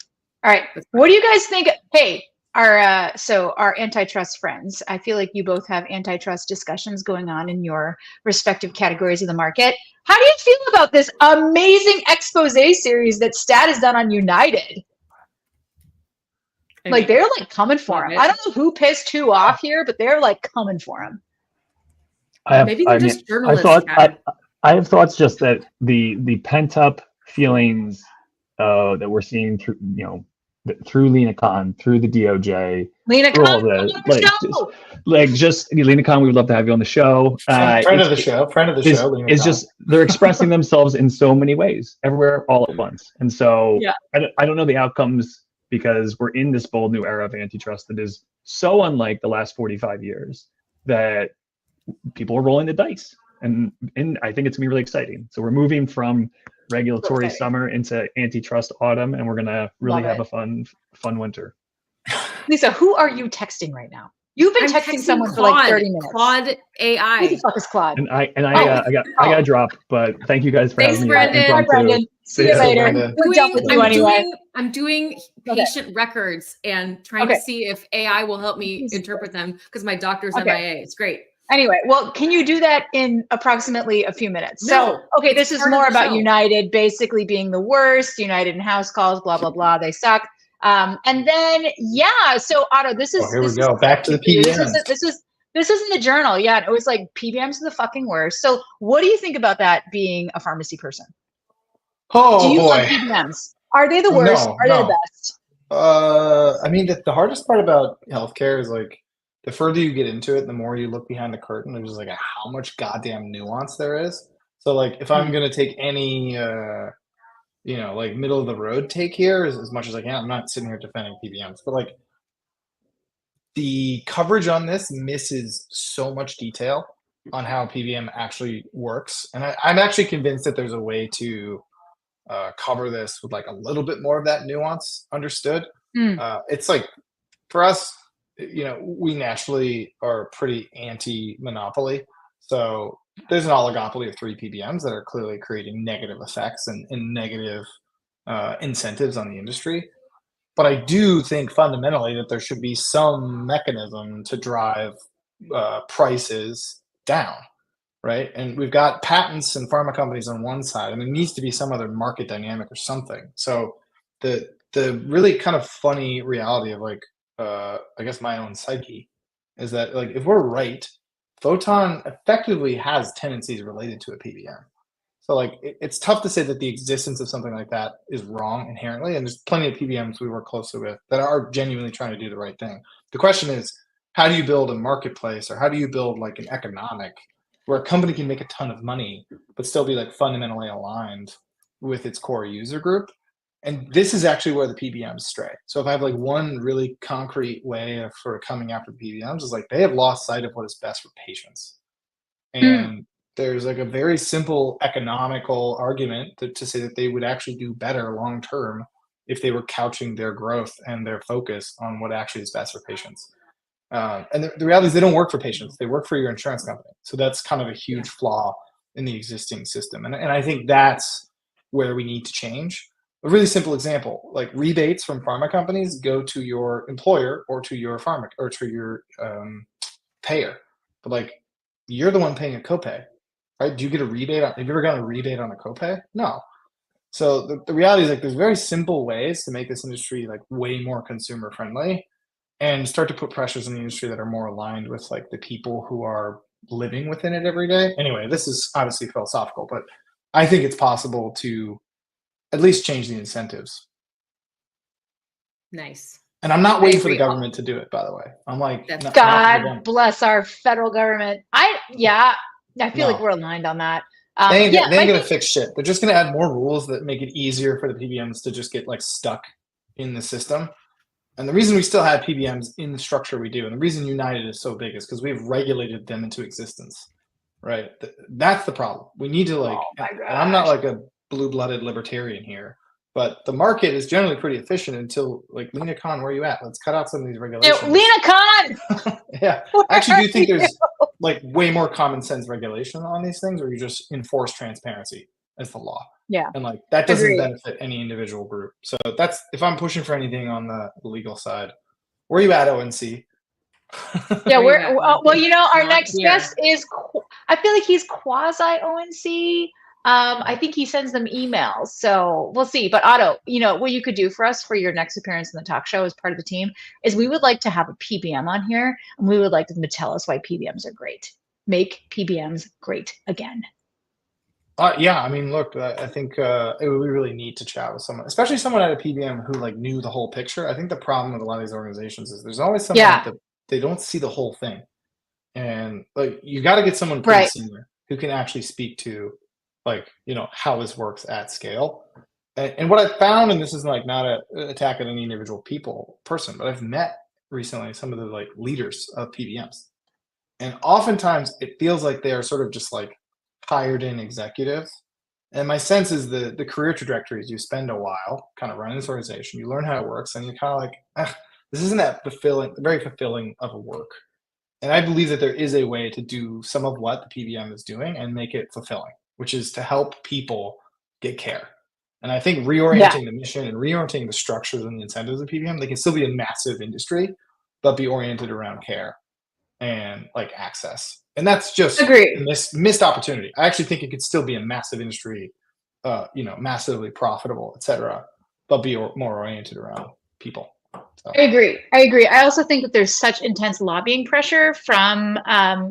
Speaker 1: All right. What do you guys think? Hey, our antitrust friends, I feel like you both have antitrust discussions going on in your respective categories of the market. How do you feel about this amazing expose series that Stat has done on United? Like, they're like coming for him. I don't know who pissed who off here, but they're like coming for him.
Speaker 2: Maybe they're just journalists.
Speaker 5: I have thoughts just that the pent up feelings that we're seeing through, through Lena Khan, through the DOJ,
Speaker 1: Lena Khan,
Speaker 5: Lena Khan, we would love to have you on the show.
Speaker 3: Friend of the show.
Speaker 5: It's just they're expressing themselves in so many ways, everywhere, all at once. And so I don't know the outcomes, because we're in this bold new era of antitrust that is so unlike the last 45 years that people are rolling the dice. And I think it's gonna be really exciting. So we're moving from regulatory summer into antitrust autumn, and we're gonna really have a fun winter.
Speaker 1: Lisa, who are you texting right now? You've been texting someone for like 30 minutes.
Speaker 2: Claude AI.
Speaker 1: Who the fuck is Claude?
Speaker 5: And I got dropped, but thank you guys for having me.
Speaker 2: Brendan.
Speaker 1: Brendan. See you later.
Speaker 2: I'm doing patient records and trying to see if AI will help me interpret them, because my doctor's MIA. It's great.
Speaker 1: Anyway, well, can you do that in approximately a few minutes?
Speaker 2: No,
Speaker 1: so, okay, this is more about United basically being the worst. United and house calls, blah, blah, blah. They suck. And then, so Otto, this is
Speaker 3: here we go. Back to the PBMs.
Speaker 1: This is in the journal. Yeah, it was like PBMs are the fucking worst. So what do you think about that, being a pharmacy person?
Speaker 3: Oh,
Speaker 1: do you
Speaker 3: boy.
Speaker 1: love PBMs? Are they the worst? Are they the best?
Speaker 3: I mean, the hardest part about healthcare is like, the further you get into it, the more you look behind the curtain, there's just like how much goddamn nuance there is. So like, if I'm going to take any, like middle of the road take here, as much as I can, I'm not sitting here defending PBMs, but like, the coverage on this misses so much detail on how PBM actually works. And I'm actually convinced that there's a way to cover this with like a little bit more of that nuance understood. It's like, for us, you know, we naturally are pretty anti-monopoly. So there's an oligopoly of 3 PBMs that are clearly creating negative effects and negative incentives on the industry. But I do think fundamentally that there should be some mechanism to drive prices down, right? And we've got patents and pharma companies on one side, and there needs to be some other market dynamic or something. So the really kind of funny reality of like, I guess my own psyche is that like if we're right, Photon effectively has tendencies related to a PBM. So like it's tough to say that the existence of something like that is wrong inherently, and there's plenty of PBMs we work closely with that are genuinely trying to do the right thing. The question is, how do you build a marketplace, or how do you build like an economic where a company can make a ton of money but still be like fundamentally aligned with its core user group? And this is actually where the PBMs stray. So if I have like one really concrete way of sort of coming after the PBMs is like they have lost sight of what is best for patients. And there's like a very simple economical argument to say that they would actually do better long term if they were couching their growth and their focus on what actually is best for patients. And the reality is they don't work for patients. They work for your insurance company. So that's kind of a huge flaw in the existing system. And I think that's where we need to change. A really simple example, like rebates from pharma companies go to your employer or to your pharma or to your payer. But like, you're the one paying a copay, right? Do you get a rebate? Have you ever gotten a rebate on a copay? No. So the reality is like there's very simple ways to make this industry like way more consumer friendly and start to put pressures in the industry that are more aligned with like the people who are living within it every day. Anyway, this is obviously philosophical, but I think it's possible to at least change the incentives.
Speaker 2: Nice.
Speaker 3: And I'm not waiting for the government to do it, by the way. I'm like,
Speaker 1: God bless our federal government. I feel like we're aligned on that.
Speaker 3: They ain't gonna fix shit. They're just gonna add more rules that make it easier for the PBMs to just get like stuck in the system. And the reason we still have PBMs in the structure we do, and the reason United is so big, is because we've regulated them into existence, right? That's the problem. We need to like, and I'm not like a blue-blooded libertarian here, but the market is generally pretty efficient until like Lena Khan, where are you at? Let's cut out some of these regulations.
Speaker 1: Lena Khan!
Speaker 3: Yeah, I actually do think there's like way more common sense regulation on these things, where you just enforce transparency as the law.
Speaker 1: Yeah.
Speaker 3: And like that doesn't benefit any individual group. So that's, if I'm pushing for anything on the legal side, where are you at, ONC?
Speaker 1: Yeah, well, you know, our next guest is, I feel like he's quasi ONC. I think he sends them emails, so we'll see. But Otto, you know, what you could do for us for your next appearance in the talk show as part of the team is we would like to have a PBM on here, and we would like them to tell us why PBMs are great. Make PBMs great again.
Speaker 3: Yeah, I mean, look, I think it would be really neat to chat with someone, especially someone at a PBM who like knew the whole picture. I think the problem with a lot of these organizations is there's always someone that they don't see the whole thing, and like you got to get someone pretty senior who can actually speak to, like, you know, how this works at scale. And what I found, and this is like not an attack at any individual person, but I've met recently some of the like leaders of PBMs, and oftentimes it feels like they are sort of just like hired in executives. And my sense is the career trajectory is you spend a while kind of running this organization, you learn how it works, and you're kind of like, this isn't that very fulfilling of a work. And I believe that there is a way to do some of what the PBM is doing and make it fulfilling, which is to help people get care. And I think reorienting the mission and reorienting the structures and the incentives of PBM, they can still be a massive industry, but be oriented around care and like access. And that's just a missed opportunity. I actually think it could still be a massive industry, you know, massively profitable, et cetera, but be more oriented around people. So.
Speaker 1: I agree. I also think that there's such intense lobbying pressure from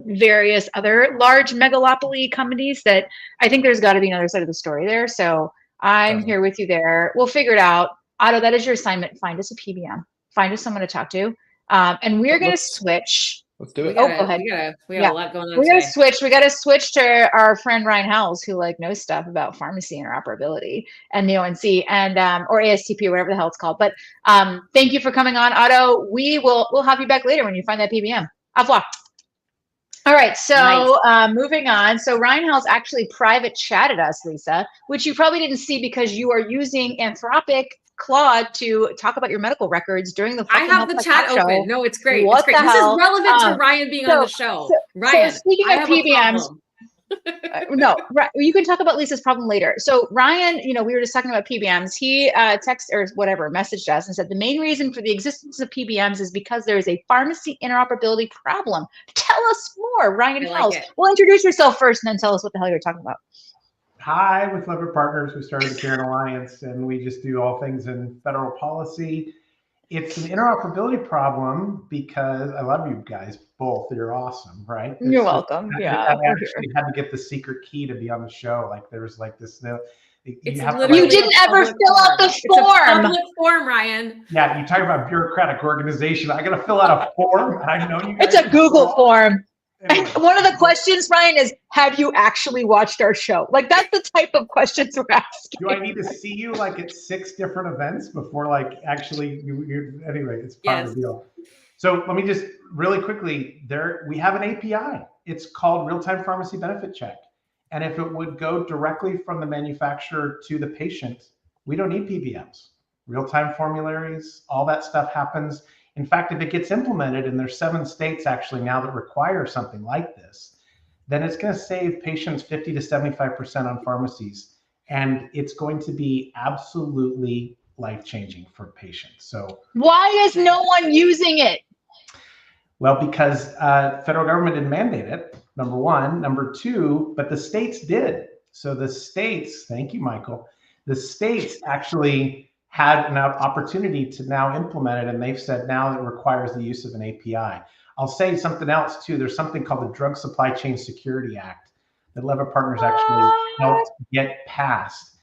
Speaker 1: various other large megalopoly companies that I think there's got to be another side of the story there. So I'm here with you there. We'll figure it out. Otto, that is your assignment. Find us a PBM. Find us someone to talk to. And we're going to switch
Speaker 3: Let's do it.
Speaker 1: Go ahead.
Speaker 2: We got a lot going on.
Speaker 1: We gotta switch to our friend Ryan Howells, who like knows stuff about pharmacy interoperability and the ONC and or ASTP, whatever the hell it's called. But thank you for coming on, Otto. We'll have you back later when you find that PBM. Au revoir. All right, so moving on. So Ryan Howells actually private chatted us, Lisa, which you probably didn't see because you are using Anthropic Claude to talk about your medical records during the.
Speaker 2: I have the chat open.
Speaker 1: Show.
Speaker 2: No, it's great.
Speaker 1: What
Speaker 2: it's great. This is relevant to Ryan being on the show. Ryan,
Speaker 1: so speaking of PBMs, no, you can talk about Lisa's problem later. So Ryan, we were just talking about PBMs. He texted or whatever, messaged us and said the main reason for the existence of PBMs is because there is a pharmacy interoperability problem. Tell us more, Ryan Howells. Well, introduce yourself first and then tell us what the hell you're talking about.
Speaker 6: Hi, with Lever Partners, we started the Karen Alliance, and we just do all things in federal policy. It's an interoperability problem because I love you guys both. You're awesome, right?
Speaker 1: You're welcome. Yeah.
Speaker 6: I actually had to get the secret key to be on the show. Like there was like this.
Speaker 1: You didn't ever fill out the form.
Speaker 2: It's a public form, Ryan.
Speaker 6: Yeah, you talk about bureaucratic organization. I got to fill out a form. I know you guys.
Speaker 1: It's a Google form.
Speaker 6: Anyway.
Speaker 1: One of the questions, Ryan, is have you actually watched our show? Like that's the type of questions we're asking.
Speaker 6: Do I need to see you like at 6 different events before like actually anyway, it's part of the deal. So let me just really quickly, we have an API. It's called Real-Time Pharmacy Benefit Check. And if it would go directly from the manufacturer to the patient, we don't need PBMs. Real-time formularies, all that stuff happens. In fact, if it gets implemented, and there's 7 states actually now that require something like this, then it's going to save patients 50 to 75% on pharmacies. And it's going to be absolutely life-changing for patients. So
Speaker 1: why is no one using it?
Speaker 6: Well, because federal government didn't mandate it, number one. Number two, but the states did. So the states, thank you, Michael, the states actually had an opportunity to now implement it, and they've said now it requires the use of an API. I'll say something else too. There's something called the Drug Supply Chain Security Act that Lever Partners actually helped get passed.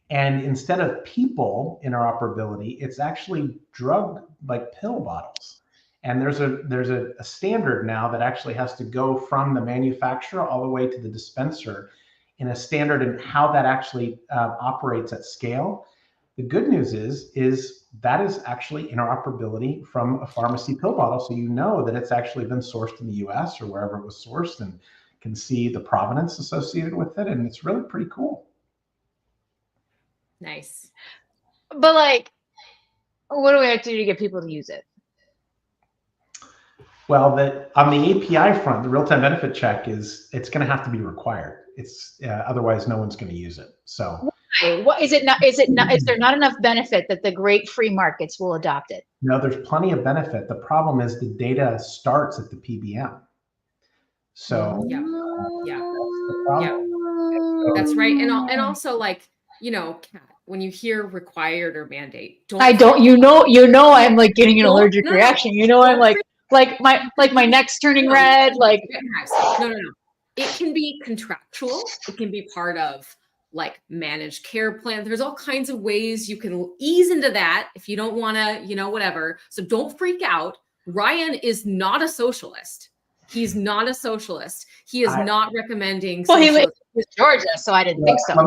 Speaker 6: And instead of people interoperability, it's actually drug like pill bottles. And there's a standard now that actually has to go from the manufacturer all the way to the dispenser in a standard in how that actually operates at scale. The good news is that is actually interoperability from a pharmacy pill bottle. So you know that it's actually been sourced in the US or wherever it was sourced and can see the provenance associated with it. And it's really pretty cool.
Speaker 2: Nice.
Speaker 1: But like, what do we have to do to get people to use it?
Speaker 6: Well, on the API front, the real-time benefit check it's going to have to be required. It's otherwise no one's going to use it. So
Speaker 1: what is it not? Is there not enough benefit that the great free markets will adopt it?
Speaker 6: No, there's plenty of benefit. The problem is the data starts at the PBM. So
Speaker 2: that's right. And also like, Kat, when you hear required or mandate, I'm
Speaker 1: like getting an allergic reaction. I'm like my neck's turning red. Like
Speaker 2: no. It can be contractual. It can be part of like managed care plan. There's all kinds of ways you can ease into that if you don't want to, whatever. So don't freak out. Ryan is not a socialist. He's not a socialist. He is not recommending.
Speaker 1: Well, he lives in Georgia, so I didn't think so.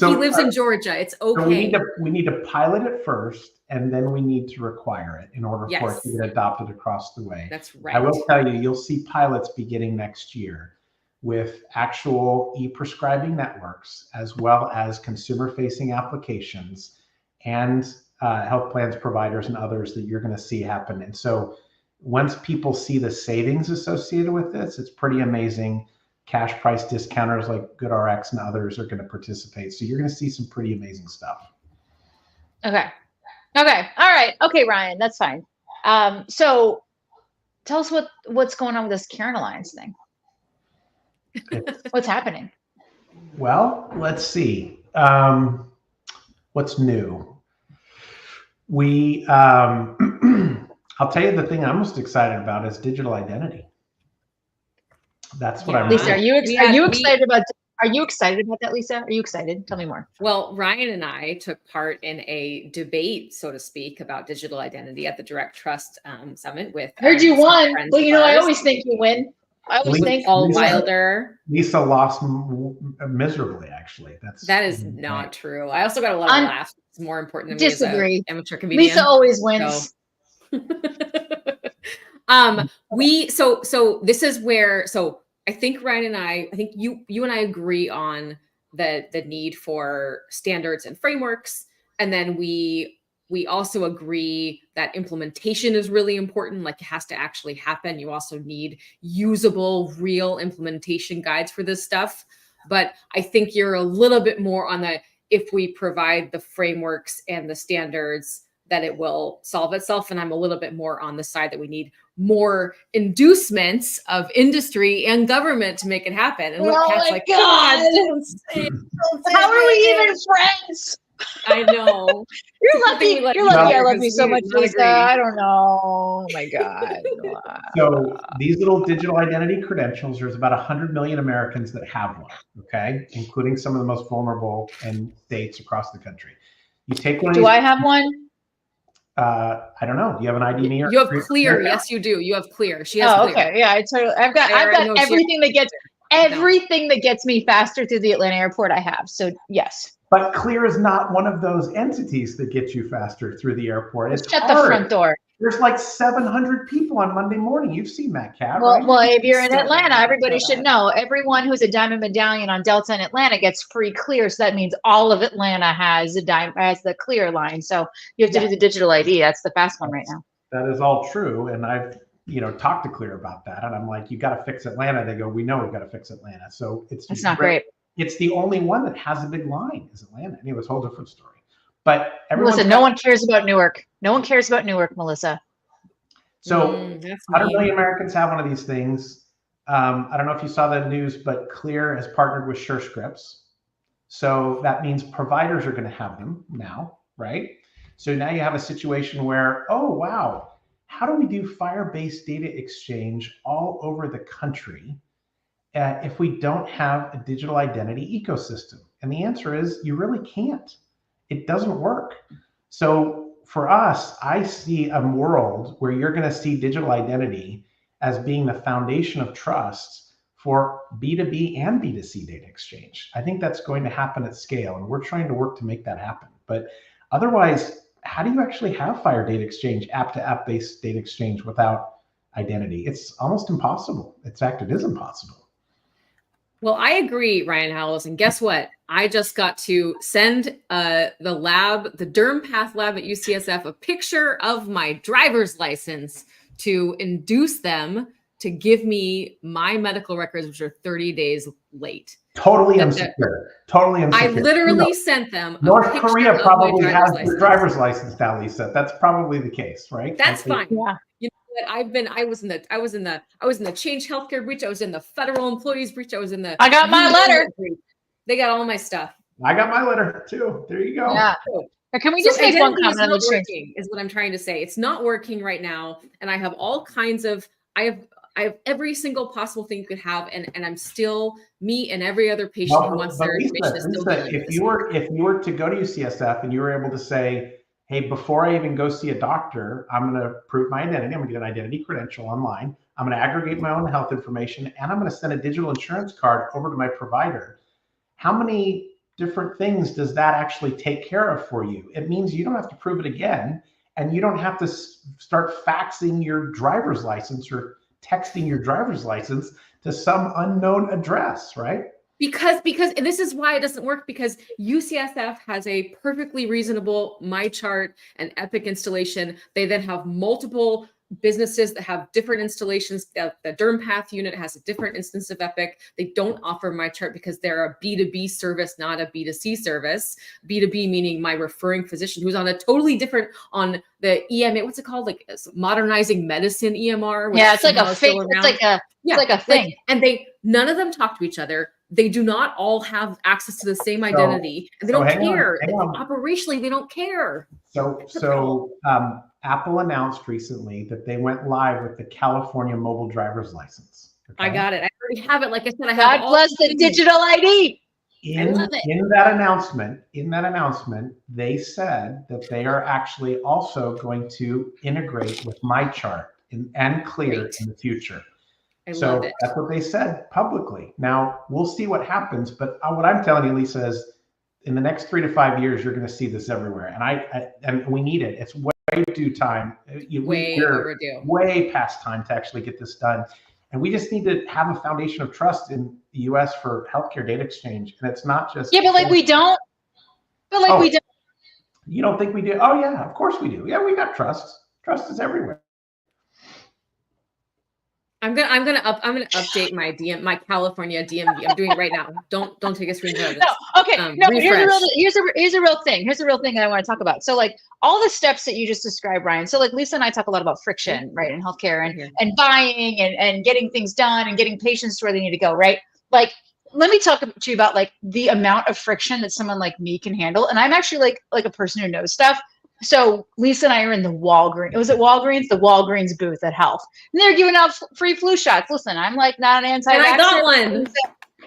Speaker 2: He lives in Georgia. It's okay.
Speaker 6: So we need to pilot it first, and then we need to require it in order for it to get adopted across the way.
Speaker 2: That's right.
Speaker 6: I will tell you, you'll see pilots beginning next year with actual e-prescribing networks, as well as consumer-facing applications and health plans providers and others that you're going to see happen. And so once people see the savings associated with this, it's pretty amazing. Cash price discounters like GoodRx and others are going to participate. So you're going to see some pretty amazing stuff.
Speaker 1: Okay. All right. Okay, Ryan, that's fine. So tell us what's going on with this Karen Alliance thing. What's happening?
Speaker 6: Well, let's see. What's new? We, I'll tell you the thing I'm most excited about is digital identity. That's what I'm.
Speaker 1: Lisa, are you excited about Are you excited about that, Lisa? Are you excited? Tell me more.
Speaker 2: Well, Ryan and I took part in a debate, so to speak, about digital identity at the Direct Trust Summit with.
Speaker 1: I heard you won. Well, you know, I always think you win. I always think
Speaker 2: all Wilder.
Speaker 6: Lisa lost miserably, actually.
Speaker 2: That is not true. I also got a lot of laughs. It's more important to me
Speaker 1: disagree.
Speaker 2: as an amateur comedian.
Speaker 1: Lisa always wins.
Speaker 2: So this is where, so I think Ryan and I think you and I agree on the need for standards and frameworks. And then we also agree that implementation is really important. Like, it has to actually happen. You also need usable, real implementation guides for this stuff. But I think you're a little bit more on the, if we provide the frameworks and the standards, that it will solve itself. And I'm a little bit more on the side that we need more inducements of industry and government to make it happen. And
Speaker 1: Kat's like, God, don't say how are we even friends?
Speaker 2: I know.
Speaker 1: You're lucky. You're lucky. I love you so much, Lisa. I don't know. Oh my God.
Speaker 6: So these little digital identity credentials, there's about 100 million Americans that have one, okay? Including some of the most vulnerable in states across the country. You take one.
Speaker 1: Do I have one?
Speaker 6: I don't know. Do you have an ID me?
Speaker 2: You have Clear. Yes, you do. You have Clear. She has Clear.
Speaker 1: Okay. Yeah, I've got everything that gets me faster through the Atlanta airport. I have. So yes.
Speaker 6: But Clear is not one of those entities that gets you faster through the airport. It's
Speaker 1: shut the front door.
Speaker 6: There's like 700 people on Monday morning. You've seen that, Kat,
Speaker 1: right? Well, if you're in Atlanta, everybody should know. Everyone who's a Diamond Medallion on Delta in Atlanta gets free Clear. So that means all of Atlanta has the Clear line. So you have to do the digital ID. That's the fast one right now.
Speaker 6: That is all true. And I've talked to Clear about that. And I'm like, you got to fix Atlanta. They go, we know we've got to fix Atlanta. So it's
Speaker 1: not great.
Speaker 6: It's the only one that has a big line is Atlanta. Anyway, it's a whole different story. But
Speaker 1: Melissa, no one cares about Newark. No one cares about Newark, Melissa.
Speaker 6: So 100 million Americans have one of these things. I don't know if you saw the news, but Clear has partnered with SureScripts. So that means providers are going to have them now, right? So now you have a situation where, oh, wow, how do we do FHIR-based data exchange all over the country if we don't have a digital identity ecosystem? And the answer is you really can't. It doesn't work. So for us, I see a world where you're going to see digital identity as being the foundation of trust for B2B and B2C data exchange. I think that's going to happen at scale, and we're trying to work to make that happen. But otherwise, how do you actually have FHIR data exchange, app-to-app based data exchange without identity? It's almost impossible. In fact, it is impossible.
Speaker 2: Well, I agree, Ryan Howells. And guess what? I just got to send the DermPath lab at UCSF a picture of my driver's license to induce them to give me my medical records, which are 30 days late.
Speaker 6: Totally insecure. Totally insecure.
Speaker 2: I literally sent them.
Speaker 6: North Korea probably has the driver's license now, Lisa. That's probably the case, right?
Speaker 2: That's fine. Yeah. I was in the Change Healthcare breach. I was in the federal employees breach. I
Speaker 1: got my letter.
Speaker 2: Breach. They got all my stuff.
Speaker 6: I got my letter too. There you go.
Speaker 1: Yeah. Can we just make one comment on the
Speaker 2: working is what I'm trying to say. It's not working right now. And I have all kinds of, I have every single possible thing you could have. And I'm still, me and every other patient who wants their information is still dealing with
Speaker 6: if you were to go to UCSF and you were able to say, hey, before I even go see a doctor, I'm going to prove my identity. I'm going to get an identity credential online. I'm going to aggregate my own health information, and I'm going to send a digital insurance card over to my provider. How many different things does that actually take care of for you? It means you don't have to prove it again, and you don't have to start faxing your driver's license or texting your driver's license to some unknown address, right?
Speaker 2: Because and this is why it doesn't work, because UCSF has a perfectly reasonable MyChart and Epic installation. They then have multiple businesses that have different installations. The DermPath unit has a different instance of Epic. They don't offer MyChart because they're a B2B service, not a B2C service. B2B meaning my referring physician who's on a totally different, on the EMA, what's it called? Like Modernizing Medicine EMR.
Speaker 1: Yeah, it's like a fake, it's like a thing.
Speaker 2: And none of them talk to each other. They do not all have access to the same identity, and they don't care. Operationally, they don't care.
Speaker 6: So Apple announced recently that they went live with the California mobile driver's license.
Speaker 2: I got it. I already have it. Like I said, I have
Speaker 1: God bless the digital ID.
Speaker 6: In that announcement, they said that they are actually also going to integrate with MyChart and Clear in the future. So that's what they said publicly. Now we'll see what happens, but what I'm telling you, Lisa, is in the next 3 to 5 years, you're going to see this everywhere, and we need it. It's way due time. We're way past time to actually get this done. And we just need to have a foundation of trust in the U.S. for healthcare data exchange. And it's not just...
Speaker 1: Yeah, but like we don't. But like we don't.
Speaker 6: You don't think we do? Oh, yeah, of course we do. Yeah, we got trust. Trust is everywhere.
Speaker 2: I'm gonna update my California DMV. I'm doing it right now. Don't take a screenshot of this.
Speaker 1: No, okay. No, here's a real thing. Here's a real thing that I want to talk about. So like all the steps that you just described, Ryan. So like Lisa and I talk a lot about friction, right, in healthcare and buying and getting things done and getting patients to where they need to go, right? Like, let me talk to you about like the amount of friction that someone like me can handle. And I'm actually like a person who knows stuff. So Lisa and I are in the Walgreens. It was at Walgreens, the Walgreens booth at Health. And they're giving out free flu shots. Listen, I'm like not an anti-vaxxer.
Speaker 2: And I got one.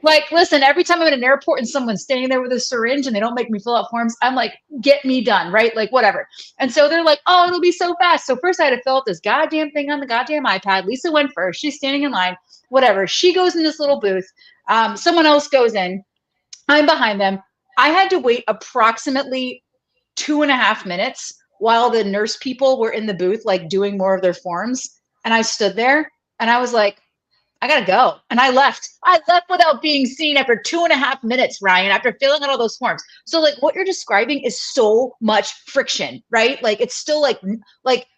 Speaker 1: Like, listen, every time I'm in an airport and someone's standing there with a syringe and they don't make me fill out forms, I'm like, get me done, right? Like, whatever. And so they're like, oh, it'll be so fast. So first I had to fill out this goddamn thing on the goddamn iPad. Lisa went first. She's standing in line, whatever. She goes in this little booth. Someone else goes in. I'm behind them. I had to wait approximately 2.5 minutes while the nurse people were in the booth, like doing more of their forms. And I stood there and I was like, I gotta go. And I left. I left without being seen after 2.5 minutes, Ryan, after filling out all those forms. So like what you're describing is so much friction, right? Like it's still like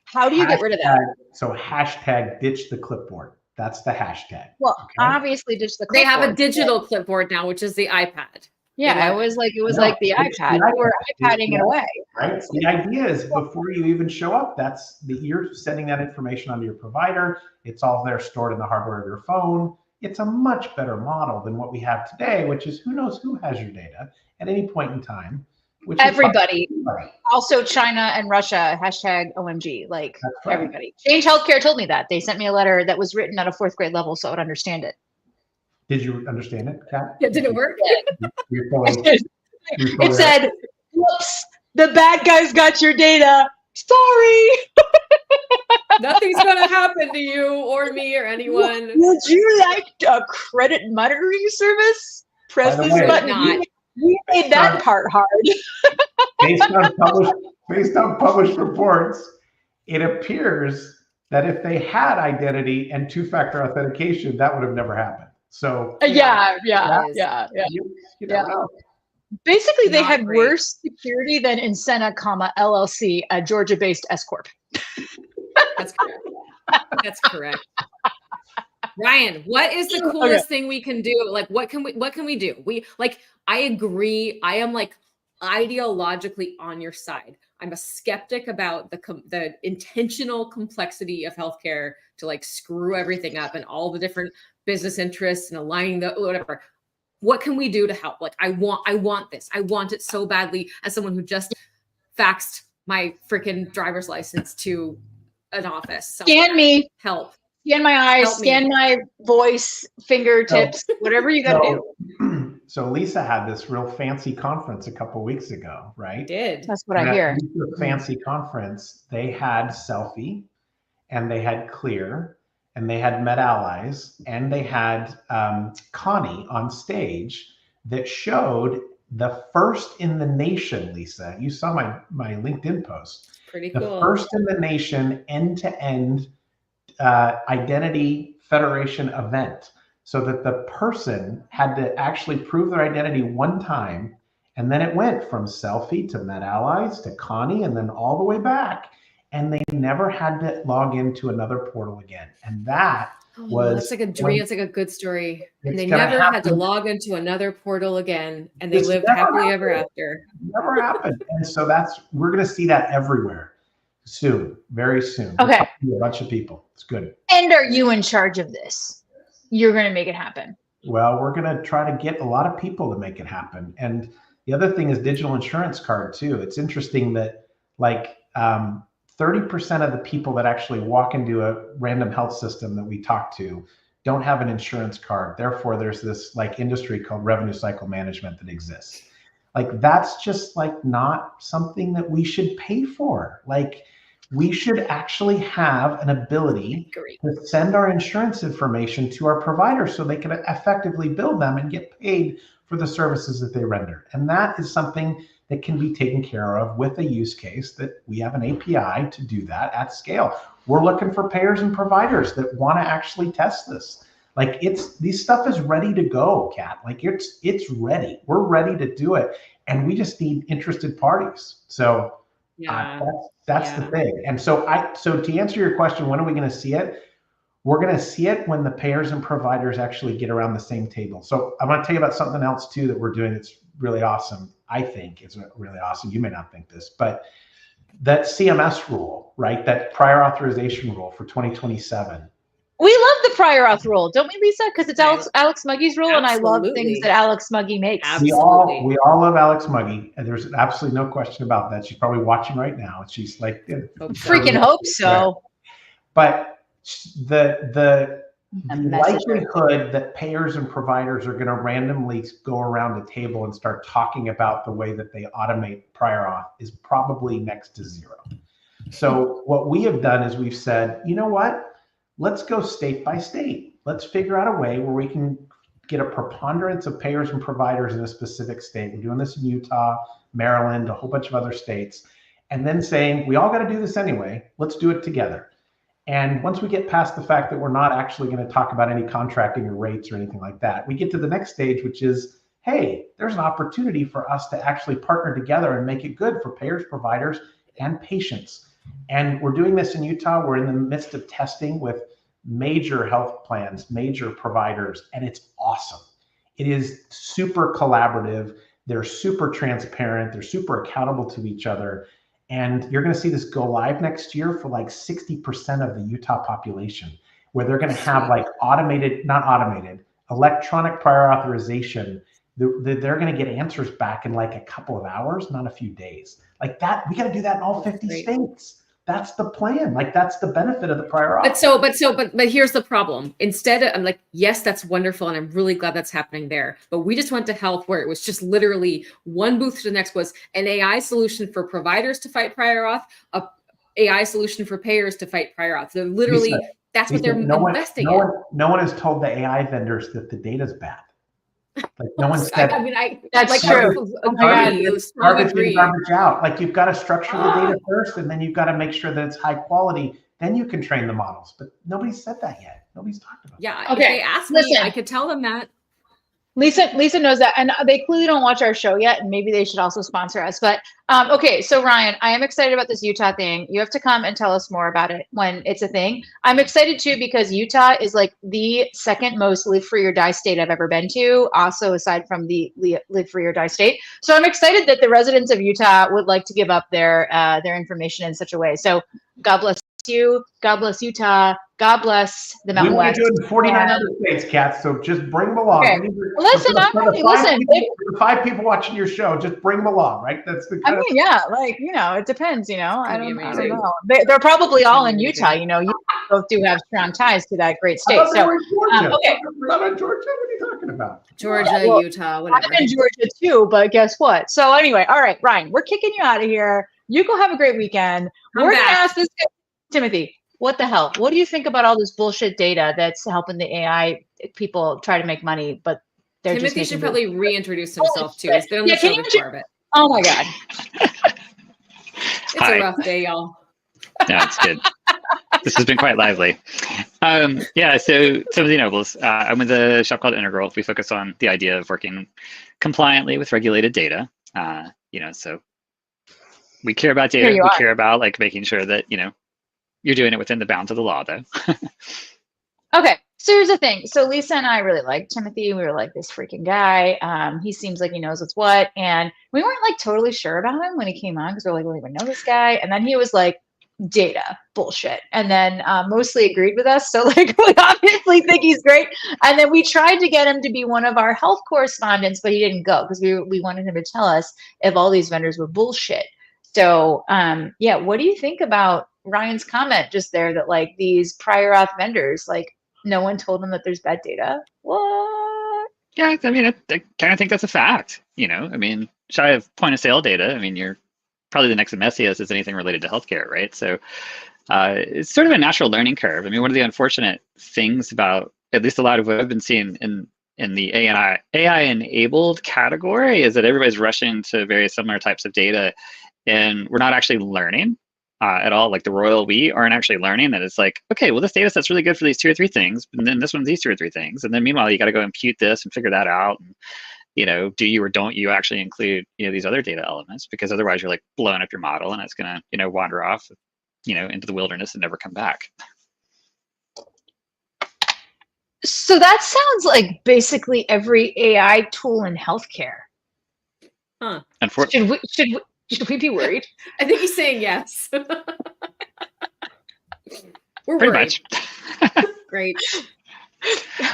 Speaker 1: how do you get rid of that?
Speaker 6: So hashtag ditch the clipboard. That's the hashtag.
Speaker 1: Well, obviously ditch the clipboard.
Speaker 2: They have a digital clipboard now, which is the iPad.
Speaker 1: Yeah, it was like the iPad. We're iPadding it away.
Speaker 6: Right. So the idea is before you even show up, you're sending that information onto your provider. It's all there stored in the hardware of your phone. It's a much better model than what we have today, which is who knows who has your data at any point in time. Which
Speaker 1: everybody. Also China and Russia, hashtag OMG, like everybody. Change Healthcare told me that. They sent me a letter that was written at a 4th grade level so I would understand it.
Speaker 6: Did you understand it, Kat?
Speaker 2: Yeah, did it work?
Speaker 1: It said, whoops, the bad guys got your data. Sorry.
Speaker 2: Nothing's going to happen to you or me or anyone.
Speaker 1: Would you like a credit monitoring service? Press this button. We made that part hard.
Speaker 6: based on published reports, it appears that if they had identity and 2-factor authentication, that would have never happened. So
Speaker 1: yeah.
Speaker 6: You don't know.
Speaker 1: Basically, they had worse security than Insena, LLC, a Georgia-based S corp.
Speaker 2: That's correct. That's correct. Ryan, what is the coolest thing we can do? Like, what can we do? I agree. I am like ideologically on your side. I'm a skeptic about the intentional complexity of healthcare to like screw everything up and all the different business interests and aligning the whatever. What can we do to help? Like, I want this. I want it so badly as someone who just faxed my freaking driver's license to an office.
Speaker 1: Scan me.
Speaker 2: Help.
Speaker 1: Scan my eyes, scan my voice, fingertips, whatever you got to do.
Speaker 6: So Lisa had this real fancy conference a couple weeks ago, right?
Speaker 2: Did.
Speaker 1: That's what I hear.
Speaker 6: Fancy conference. They had Selfie, and they had Clear, and they had Med Allies, and they had Connie on stage that showed the first in the nation, Lisa. You saw my LinkedIn post.
Speaker 2: Pretty cool.
Speaker 6: The first in the nation end-to-end identity federation event, so that the person had to actually prove their identity one time, and then it went from Selfie to Med Allies to Connie and then all the way back, and they never had to log into another portal again. And that
Speaker 2: that's like a dream. It's like a good story. And they never had to log into another portal again, and they lived happily ever after.
Speaker 6: Never happened. And so we're going to see that everywhere soon, very soon.
Speaker 1: Okay.
Speaker 6: A bunch of people. It's good.
Speaker 1: And are you in charge of this? You're going to make it happen.
Speaker 6: Well, we're going to try to get a lot of people to make it happen. And the other thing is digital insurance card too. It's interesting that like 30% of the people that actually walk into a random health system that we talk to don't have an insurance card. Therefore, there's this like industry called revenue cycle management that exists. Like, that's just like not something that we should pay for. Like, we should actually have an ability to send our insurance information to our providers so they can effectively bill them and get paid for the services that they render. And that is something that can be taken care of with a use case that we have an API to do that at scale. We're looking for payers and providers that want to actually test this. Like, these stuff is ready to go, Kat. Like, it's ready. We're ready to do it, and we just need interested parties. So that's the thing. And so to answer your question, when are we going to see it? We're going to see it when the payers and providers actually get around the same table. So I'm going to tell you about something else too that we're doing that's really awesome. I think it's really awesome. You may not think this, but that CMS rule, right? That prior authorization rule for 2027.
Speaker 1: We love the prior auth rule, don't we, Lisa? Because it's Alex Muggy's rule, and I love things that Alex Muggy makes.
Speaker 6: We all love Alex Muggy, and there's absolutely no question about that. She's probably watching right now, and she's like,
Speaker 1: freaking hope so.
Speaker 6: But the likelihood that payers and providers are going to randomly go around a table and start talking about the way that they automate prior auth is probably next to zero. So what we have done is we've said, you know what? Let's go state by state. Let's figure out a way where we can get a preponderance of payers and providers in a specific state. We're doing this in Utah, Maryland, a whole bunch of other states, and then saying, we all got to do this anyway. Let's do it together. And once we get past the fact that we're not actually going to talk about any contracting or rates or anything like that, we get to the next stage, which is, hey, there's an opportunity for us to actually partner together and make it good for payers, providers, and patients. And we're doing this in Utah. We're in the midst of testing with major health plans, major providers, and it's awesome. It is super collaborative. They're super transparent. They're super accountable to each other. And you're going to see this go live next year for like 60% of the Utah population, where they're going to have like electronic prior authorization. They're going to get answers back in like a couple of hours, not a few days. Like that, we got to do that in all 50 states. That's the plan. Like, that's the benefit of the prior auth.
Speaker 2: But here's the problem. Instead, I'm like, yes, that's wonderful, and I'm really glad that's happening there. But we just went to health where it was just literally one booth to the next was an AI solution for providers to fight prior auth, a AI solution for payers to fight prior auth. So literally, that's what they're investing in.
Speaker 6: No one has told the AI vendors that the data's bad. Like, no one said.
Speaker 2: I mean,
Speaker 1: that's
Speaker 2: like,
Speaker 1: true.
Speaker 6: Garbage out. Like, you've got to structure the data first, and then you've got to make sure that it's high quality. Then you can train the models. But nobody's said that yet. Nobody's talked about.
Speaker 2: Yeah. Okay. If they ask me, I could tell them that.
Speaker 1: Lisa knows that, and they clearly don't watch our show yet, and maybe they should also sponsor us. But okay, so Ryan, I am excited about this Utah thing. You have to come and tell us more about it when it's a thing. I'm excited too because Utah is like the second most live free or die state I've ever been to, also aside from the live free or die state. So I'm excited that the residents of Utah would like to give up their information in such a way. So God bless you, God bless Utah, God bless the Mountain West.
Speaker 6: We want to do it in 49 other states, Kat, so just bring them along.
Speaker 1: Okay. Listen,
Speaker 6: the 5 people watching your show, just bring them along, right? That's the kind
Speaker 1: yeah, like, it depends, I don't know. They're probably all in Utah, you both do have strong ties to that great state. So,
Speaker 6: okay. We're not in Georgia, what are you talking about?
Speaker 2: Georgia, Utah, whatever.
Speaker 1: I'm in Georgia too, but guess what? So anyway, all right, Ryan, we're kicking you out of here. You go have a great weekend. We're going to ask this guy, Timothy, what the hell? What do you think about all this bullshit data that's helping the AI people try to make money, but they're
Speaker 2: Timothy should probably reintroduce himself too. He's been on the show before, but
Speaker 1: oh my God.
Speaker 2: It's a rough day, y'all.
Speaker 7: No, it's good. This has been quite lively. So Timothy Nobles, I'm with a shop called Integral. We focus on the idea of working compliantly with regulated data. So we care about data. We care about like making sure that, you're doing it within the bounds of the law, though.
Speaker 1: Okay, so here's the thing. So Lisa and I really liked Timothy. We were like, this freaking guy. He seems like he knows what's what. And we weren't like totally sure about him when he came on because we're like, we don't even know this guy. And then he was like, data bullshit. And then mostly agreed with us. So like, we obviously think he's great. And then we tried to get him to be one of our health correspondents, but he didn't go because we wanted him to tell us if all these vendors were bullshit. So what do you think about Ryan's comment just there that like these prior auth vendors, like no one told them that there's bad data. What?
Speaker 7: Yeah, I mean, I kind of think that's a fact. I mean, shy of point of sale data. I mean, you're probably the next messiest is anything related to healthcare, right? So it's sort of a natural learning curve. I mean, one of the unfortunate things about at least a lot of what I've been seeing in the AI enabled category is that everybody's rushing to very similar types of data, and we're not actually learning at all. Like the royal we aren't actually learning that it's like, okay, well, this data set's really good for these 2 or 3 things, and then this one's these 2 or 3 things, and then meanwhile you got to go impute this and figure that out. And, do you or don't you actually include these other data elements, because otherwise you're like blowing up your model and it's gonna wander off into the wilderness and never come back.
Speaker 1: So that sounds like basically every AI tool in healthcare.
Speaker 2: Huh.
Speaker 1: Should we be worried?
Speaker 2: I think he's saying yes. We're
Speaker 7: Pretty
Speaker 2: worried.
Speaker 7: much.
Speaker 2: Great.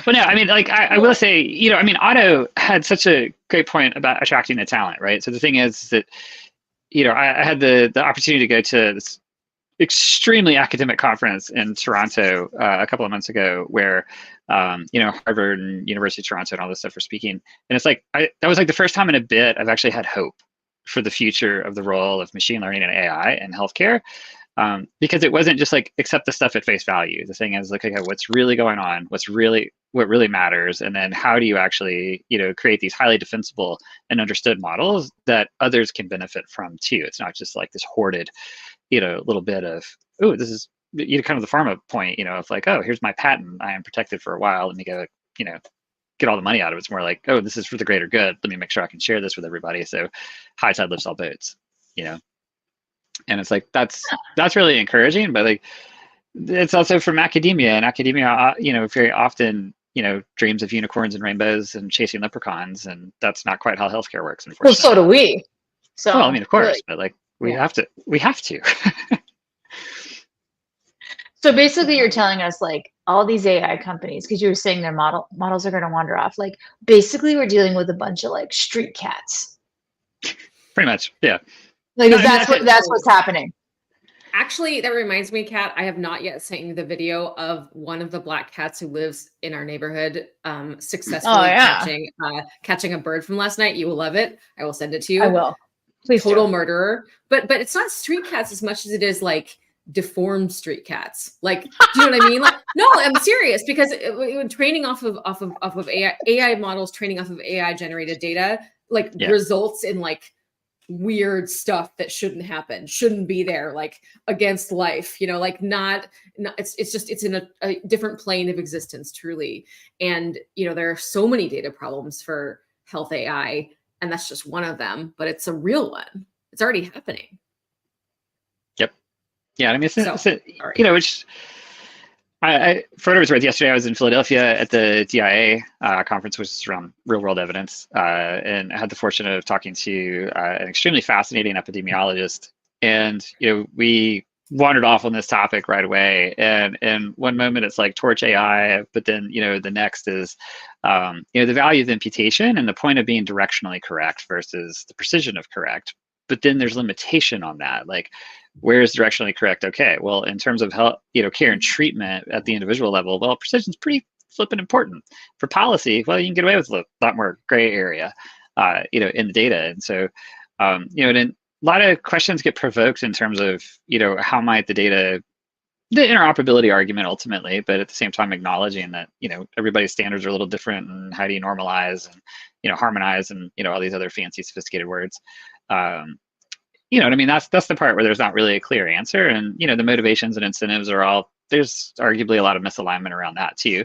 Speaker 7: Well, no, I mean, like I will say, I mean, Otto had such a great point about attracting the talent, right? So the thing is that, I had the opportunity to go to this extremely academic conference in Toronto a couple of months ago, where Harvard and University of Toronto and all this stuff were speaking, and it's like that was like the first time in a bit I've actually had hope for the future of the role of machine learning and AI in healthcare, because it wasn't just like accept the stuff at face value. The thing is like, okay, what's really going on? What really matters? And then how do you actually create these highly defensible and understood models that others can benefit from too? It's not just like this hoarded little bit of, oh, this is kind of the pharma point, of like, oh, here's my patent, I am protected for a while, let me go get all the money out of it. It's more like, oh, this is for the greater good, let me make sure I can share this with everybody, so high tide lifts all boats. And it's like that's really encouraging, but like it's also from academia, and academia very often dreams of unicorns and rainbows and chasing leprechauns, and that's not quite how healthcare works, unfortunately.
Speaker 1: Well, so do we. So
Speaker 7: well, I mean, of course,
Speaker 1: really,
Speaker 7: but like we have to.
Speaker 1: So basically you're telling us like all these AI companies, because you were saying their models are going to wander off, like basically we're dealing with a bunch of like street cats.
Speaker 7: Pretty much, yeah.
Speaker 1: Like that's what's happening.
Speaker 2: Actually, that reminds me, Kat, I have not yet sent you the video of one of the black cats who lives in our neighborhood successfully catching a bird from last night. You will love it. I will send it to you.
Speaker 1: I will. Please.
Speaker 2: Total murderer. But it's not street cats as much as it is like deformed street cats. Like, do you know what I mean? Like, no, I'm serious, because training off of AI models, training off of AI generated data, results in like weird stuff that shouldn't be there, like against life, like not it's in a different plane of existence, truly. And there are so many data problems for health AI, and that's just one of them, but it's a real one. It's already happening.
Speaker 7: Yep. Yeah, I mean, which for what it was worth, yesterday I was in Philadelphia at the DIA conference, which is around real world evidence, and I had the fortune of talking to an extremely fascinating epidemiologist, and we wandered off on this topic right away. And one moment it's like torch AI, but then the next is the value of imputation and the point of being directionally correct versus the precision of correct. But then there's limitation on that, like, where is directionally correct? Okay, well, in terms of health, care and treatment at the individual level, well, precision is pretty flipping important. For policy, well, you can get away with a lot more gray area, in the data. And so, and then a lot of questions get provoked in terms of, how might the interoperability argument ultimately, but at the same time acknowledging that, everybody's standards are a little different, and how do you normalize and, harmonize and, all these other fancy sophisticated words. You know what I mean? That's the part where there's not really a clear answer, and the motivations and incentives are there's arguably a lot of misalignment around that too.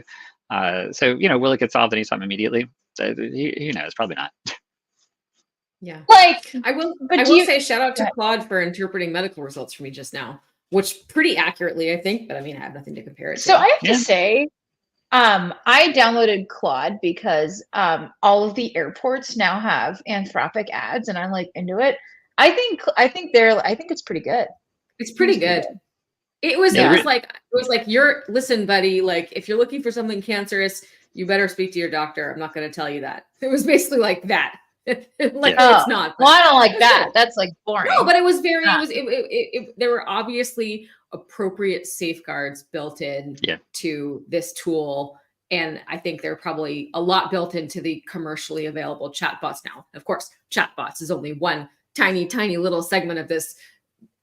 Speaker 7: So will it get solved anytime immediately? Who knows? Probably not.
Speaker 2: Yeah.
Speaker 1: Like
Speaker 2: I will say shout out to Claude for interpreting medical results for me just now, which pretty accurately, I think, but I mean, I have nothing to compare it to.
Speaker 1: So I have to say, I downloaded Claude because all of the airports now have Anthropic ads, and I'm like into it. I think it's pretty good.
Speaker 2: It's pretty good. It was like listen, buddy, like if you're looking for something cancerous, you better speak to your doctor. I'm not going to tell you that. It was basically like that. Like, no, it's not.
Speaker 1: Well, I don't like that. That's like boring.
Speaker 2: No, but it was very, there were obviously appropriate safeguards built in to this tool. And I think they're probably a lot built into the commercially available chatbots now. Of course, chatbots is only one tiny, tiny little segment of this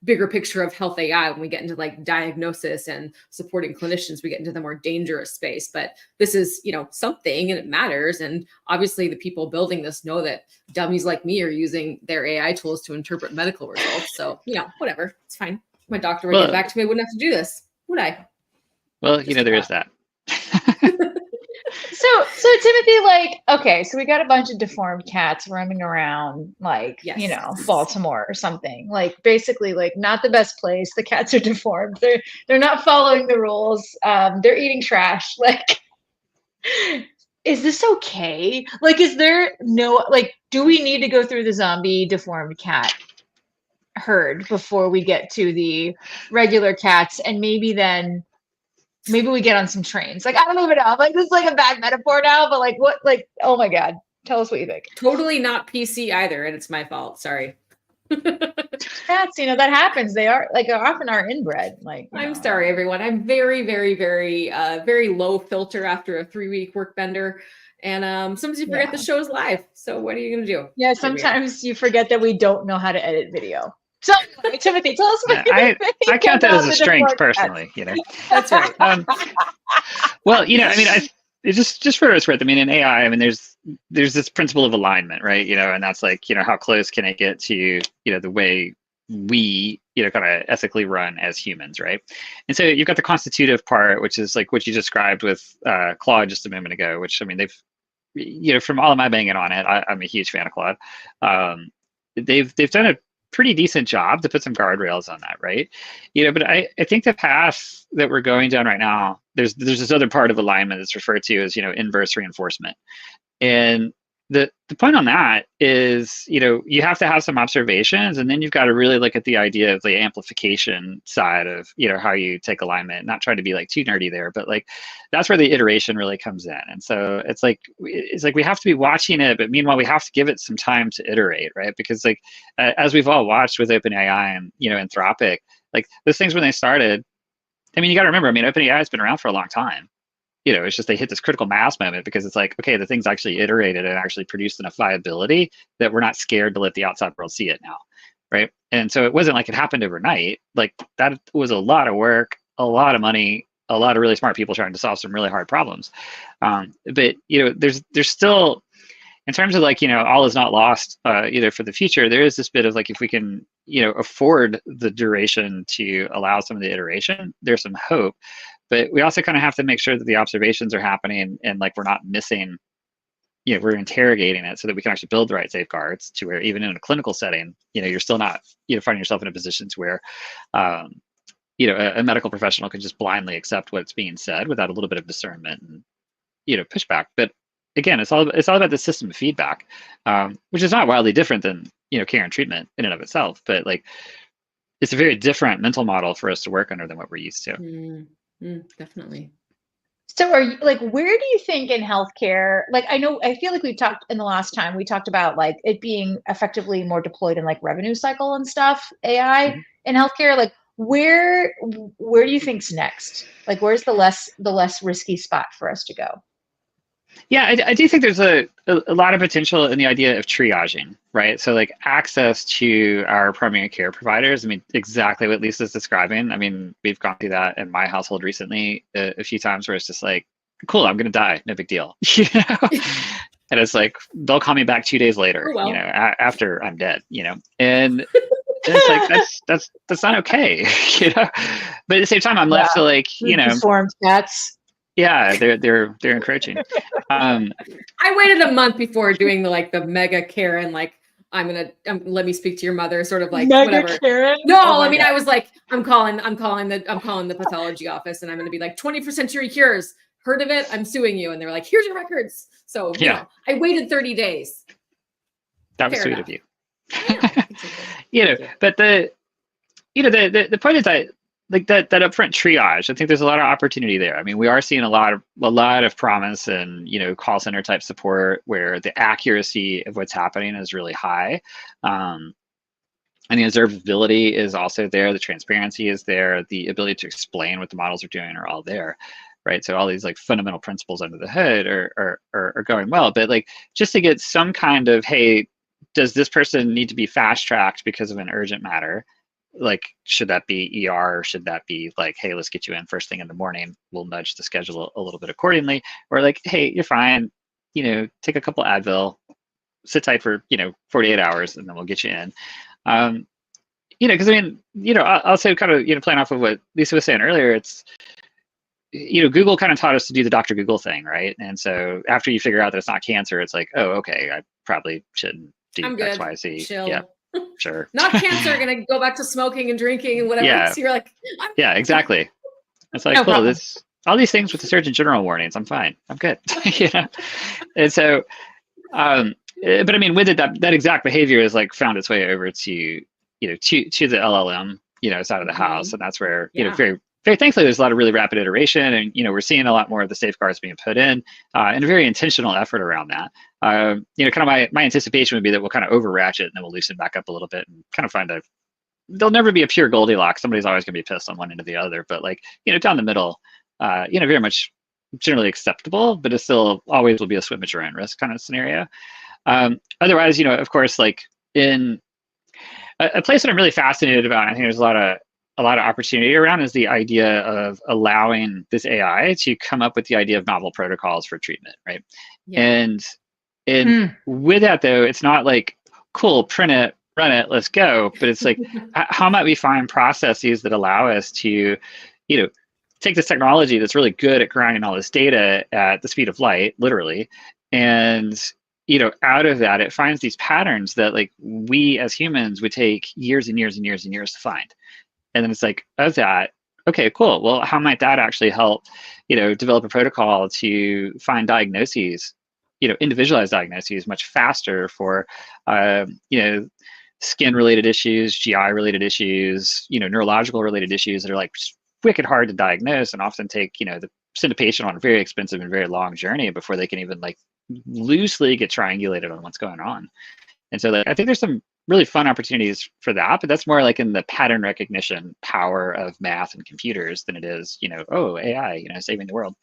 Speaker 2: bigger picture of health AI. When we get into like diagnosis and supporting clinicians, we get into the more dangerous space. But this is, you know, something, and it matters. And obviously the people building this know that dummies like me are using their AI tools to interpret medical results. So, you know, whatever, it's fine. My doctor would get back to me. I wouldn't have to do this, would I?
Speaker 7: Well, you know, there is that.
Speaker 1: So Timothy, like, okay, so we got a bunch of deformed cats roaming around, like, you know, Baltimore or something. Like, basically, like, not the best place. The cats are deformed. They're not following the rules. They're eating trash. Like, is this okay? Like, is there no, like, do we need to go through the zombie deformed cat herd before we get to the regular cats? And maybe then maybe we get on some trains. Like, I don't even know. Like, this is like a bad metaphor now, but like, what, like, oh my God, tell us what you think.
Speaker 2: Totally not PC either. And it's my fault. Sorry.
Speaker 1: Cats, you know, that happens. They are like, often are inbred. Like,
Speaker 2: I'm sorry, everyone. I'm very, very, very, very low filter after a 3-week work bender. And sometimes you forget the show's live. So what are you going to do?
Speaker 1: Yeah. Sometimes you forget that we don't know how to edit video. So, Timothy, tell us what you think.
Speaker 7: I count that as a strength personally, you know.
Speaker 2: That's right.
Speaker 7: Well, you know, I mean, it's just for what it's worth. I mean, in AI, I mean, there's this principle of alignment, right? You know, and that's like, you know, how close can it get to, you know, the way we, you know, kind of ethically run as humans, right? And so you've got the constitutive part, which is like what you described with Claude just a moment ago, which, I mean, they've, you know, from all of my banging on it, I'm a huge fan of Claude. They've done a pretty decent job to put some guardrails on that, right? You know, but I think the path that we're going down right now, there's this other part of alignment that's referred to as, you know, inverse reinforcement. And the point on that is, you know, you have to have some observations, and then you've got to really look at the idea of the amplification side of, you know, how you take alignment, not trying to be like too nerdy there, but like that's where the iteration really comes in. And so it's like we have to be watching it, but meanwhile we have to give it some time to iterate, right? Because like as we've all watched with OpenAI and, you know, Anthropic, like those things when they started, I mean, you got to remember, I mean, OpenAI has been around for a long time. You know, it's just they hit this critical mass moment because it's like, okay, the thing's actually iterated and actually produced enough viability that we're not scared to let the outside world see it now, right? And so it wasn't like it happened overnight. Like that was a lot of work, a lot of money, a lot of really smart people trying to solve some really hard problems. But you know, there's still, in terms of like, you know, all is not lost either for the future. There is this bit of like, if we can, you know, afford the duration to allow some of the iteration, there's some hope. But we also kind of have to make sure that the observations are happening and like we're not missing, you know, we're interrogating it so that we can actually build the right safeguards to where even in a clinical setting, you know, you're still not, you know, finding yourself in a position to where, you know, a medical professional can just blindly accept what's being said without a little bit of discernment and, you know, pushback. But again, it's all about the system of feedback, which is not wildly different than, you know, care and treatment in and of itself, but like it's a very different mental model for us to work under than what we're used to.
Speaker 2: Definitely.
Speaker 1: So are you like, where do you think in healthcare, like, I feel like we talked in the last time, we talked about like it being effectively more deployed in like revenue cycle and stuff, AI in healthcare, like where do you think's next? Like, where's the less risky spot for us to go?
Speaker 7: Yeah, I do think there's a lot of potential in the idea of triaging, right? So like access to our primary care providers. I mean, exactly what Lisa's describing. I mean, we've gone through that in my household recently a few times where it's just like, cool, I'm going to die. No big deal. You know? And it's like, they'll call me back 2 days later, you know, after I'm dead, you know, and it's like, that's not okay. You know, but at the same time, I'm left to like, you know,
Speaker 1: deformed cats.
Speaker 7: Yeah, they're encroaching.
Speaker 2: I waited a month before doing the mega Karen, like let me speak to your mother, sort of like
Speaker 1: mega
Speaker 2: whatever.
Speaker 1: Karen?
Speaker 2: No, oh I mean God. I was like, I'm calling the pathology office, and I'm gonna be like 20th century cures. Heard of it? I'm suing you. And they're like, here's your records. So you know, I waited 30 days.
Speaker 7: That was sweet of you. You know, but the point is that like that upfront triage. I think there's a lot of opportunity there. I mean, we are seeing a lot of promise in, you know, call center type support where the accuracy of what's happening is really high. And the observability is also there, the transparency is there, the ability to explain what the models are doing are all there, right? So all these like fundamental principles under the hood are going well. But like just to get some kind of, hey, does this person need to be fast tracked because of an urgent matter? Like, should that be ER, or should that be like, hey, let's get you in first thing in the morning, we'll nudge the schedule a little bit accordingly? Or like, hey, you're fine, you know, take a couple Advil, sit tight for, you know, 48 hours, and then we'll get you in. You know, because I mean, you know, also kind of, you know, playing off of what Lisa was saying earlier, it's, you know, Google kind of taught us to do the Dr. Google thing, right? And so after you figure out that it's not cancer, it's like, oh, okay, I probably shouldn't do X, Y, Z.
Speaker 2: Chill.
Speaker 7: Yeah. Sure.
Speaker 2: Not cancer, gonna go back to smoking and drinking and whatever.
Speaker 7: Yeah.
Speaker 2: So you're like,
Speaker 7: yeah, exactly. It's like, cool, this, all these things with the Surgeon General warnings, I'm fine, I'm good. You know? And so, but I mean, with it, that exact behavior has like found its way over to, you know, to the LLM, you know, side of the house. And that's where, you know, very thankfully, there's a lot of really rapid iteration, and, you know, we're seeing a lot more of the safeguards being put in, and a very intentional effort around that. You know, kind of my anticipation would be that we'll kind of over ratchet and then we'll loosen back up a little bit and kind of find there'll never be a pure Goldilocks. Somebody's always going to be pissed on one end or the other, but like, you know, down the middle, you know, very much generally acceptable, but it still always will be a swim at your own risk kind of scenario. Otherwise, you know, of course, like in a place that I'm really fascinated about, I think there's a lot of opportunity around, is the idea of allowing this AI to come up with the idea of novel protocols for treatment, right? Yeah. And with that though, it's not like, cool, print it, run it, let's go. But it's like, how might we find processes that allow us to, you know, take this technology that's really good at grinding all this data at the speed of light, literally, and, you know, out of that, it finds these patterns that like we as humans would take years and years and years and years to find. And then it's like, of that, okay, cool. Well, how might that actually help, you know, develop a protocol to find diagnoses, you know, individualized diagnoses much faster for, you know, skin-related issues, GI-related issues, you know, neurological-related issues that are like wicked hard to diagnose and often take, you know, send a patient on a very expensive and very long journey before they can even like loosely get triangulated on what's going on. And so like, I think there's some really fun opportunities for that, but that's more like in the pattern recognition power of math and computers than it is, you know, oh, AI, you know, saving the world.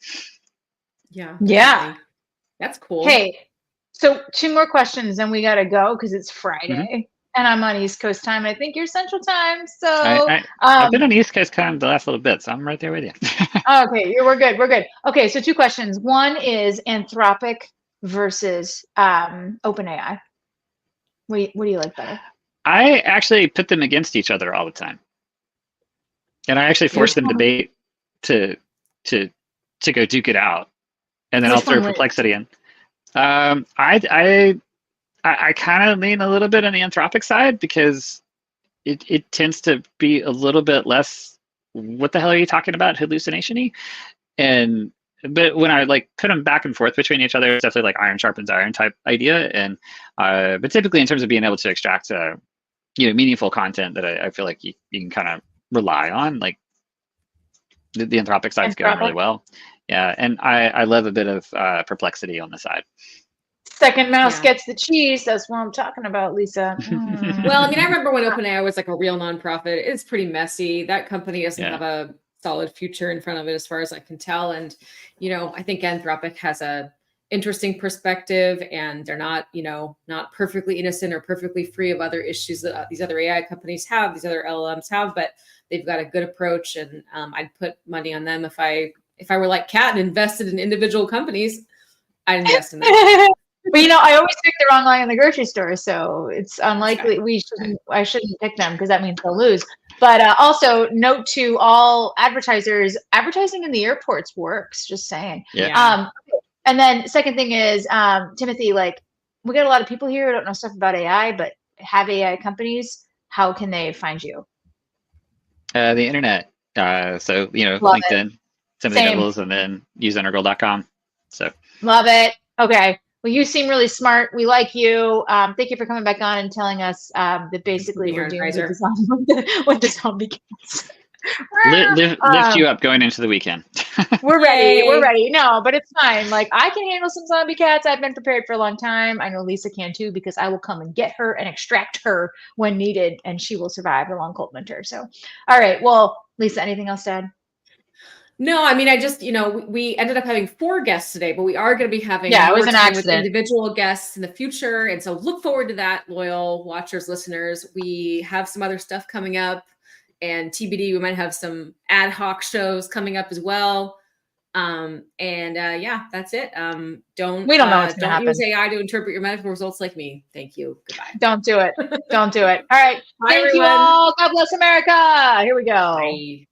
Speaker 2: Yeah.
Speaker 1: Yeah.
Speaker 2: That's cool.
Speaker 1: Hey, so 2 more questions and we got to go because it's Friday and I'm on East Coast time. I think you're Central time. So
Speaker 7: I've been on East Coast time the last little bit, so I'm right there with you.
Speaker 1: Okay, we're good. We're good. Okay, so 2 questions. One is Anthropic versus OpenAI. What do you like better?
Speaker 7: I actually put them against each other all the time, and I actually force them to debate to go duke it out, and then I'll throw Perplexity in. I kind of lean a little bit on the Anthropic side because it tends to be a little bit less, what the hell are you talking about, hallucination-y? But when I like put them back and forth between each other, it's definitely like iron sharpens iron type idea. And but typically in terms of being able to extract you know, meaningful content that I feel like you can kind of rely on, like the Anthropic side's going really well. Yeah, and I love a bit of Perplexity on the side.
Speaker 1: Second mouse gets the cheese. That's what I'm talking about, Lisa.
Speaker 2: Well, I mean, I remember when OpenAI was like a real nonprofit. It's pretty messy. That company doesn't have a solid future in front of it, as far as I can tell. And, you know, I think Anthropic has a interesting perspective, and they're not, you know, not perfectly innocent or perfectly free of other issues that these other AI companies have, these other LLMs have, but they've got a good approach. And I'd put money on them if I were like Kat and invested in individual companies. I'd invest in them.
Speaker 1: But you know, I always pick the wrong line in the grocery store, so it's unlikely I shouldn't pick them because that means they'll lose. But also note to all advertisers, advertising in the airports works, just saying.
Speaker 7: Yeah.
Speaker 1: And then second thing is, Timothy, like we got a lot of people here who don't know stuff about AI, but have AI companies. How can they find you?
Speaker 7: The internet. So, you know,
Speaker 1: Love
Speaker 7: LinkedIn, Timothy Nobles, and then useintegral.com. So
Speaker 1: love it. Okay. Well, you seem really smart. We like you. Thank you for coming back on and telling us that basically we're doing with the zombie cats.
Speaker 7: Lift you up going into the weekend.
Speaker 1: We're ready.
Speaker 2: Yay.
Speaker 1: We're ready. No, but it's fine. Like, I can handle some zombie cats. I've been prepared for a long time. I know Lisa can too, because I will come and get her and extract her when needed, and she will survive the long cold winter. So, all right. Well, Lisa, anything else to add?
Speaker 2: No, I mean, I just, we ended up having 4 guests today, but we are going to be having
Speaker 1: it
Speaker 2: more
Speaker 1: was an
Speaker 2: time with
Speaker 1: accident.
Speaker 2: individual guests in the future. And so look forward to that, loyal watchers, listeners. We have some other stuff coming up, and TBD, we might have some ad hoc shows coming up as well. Yeah, that's it. Don't use AI to interpret your medical results like me. Thank you. Goodbye.
Speaker 1: Don't do it. Don't do it. All right.
Speaker 2: Bye,
Speaker 1: Thank
Speaker 2: everyone.
Speaker 1: you all. God bless America. Here we go.
Speaker 2: Bye.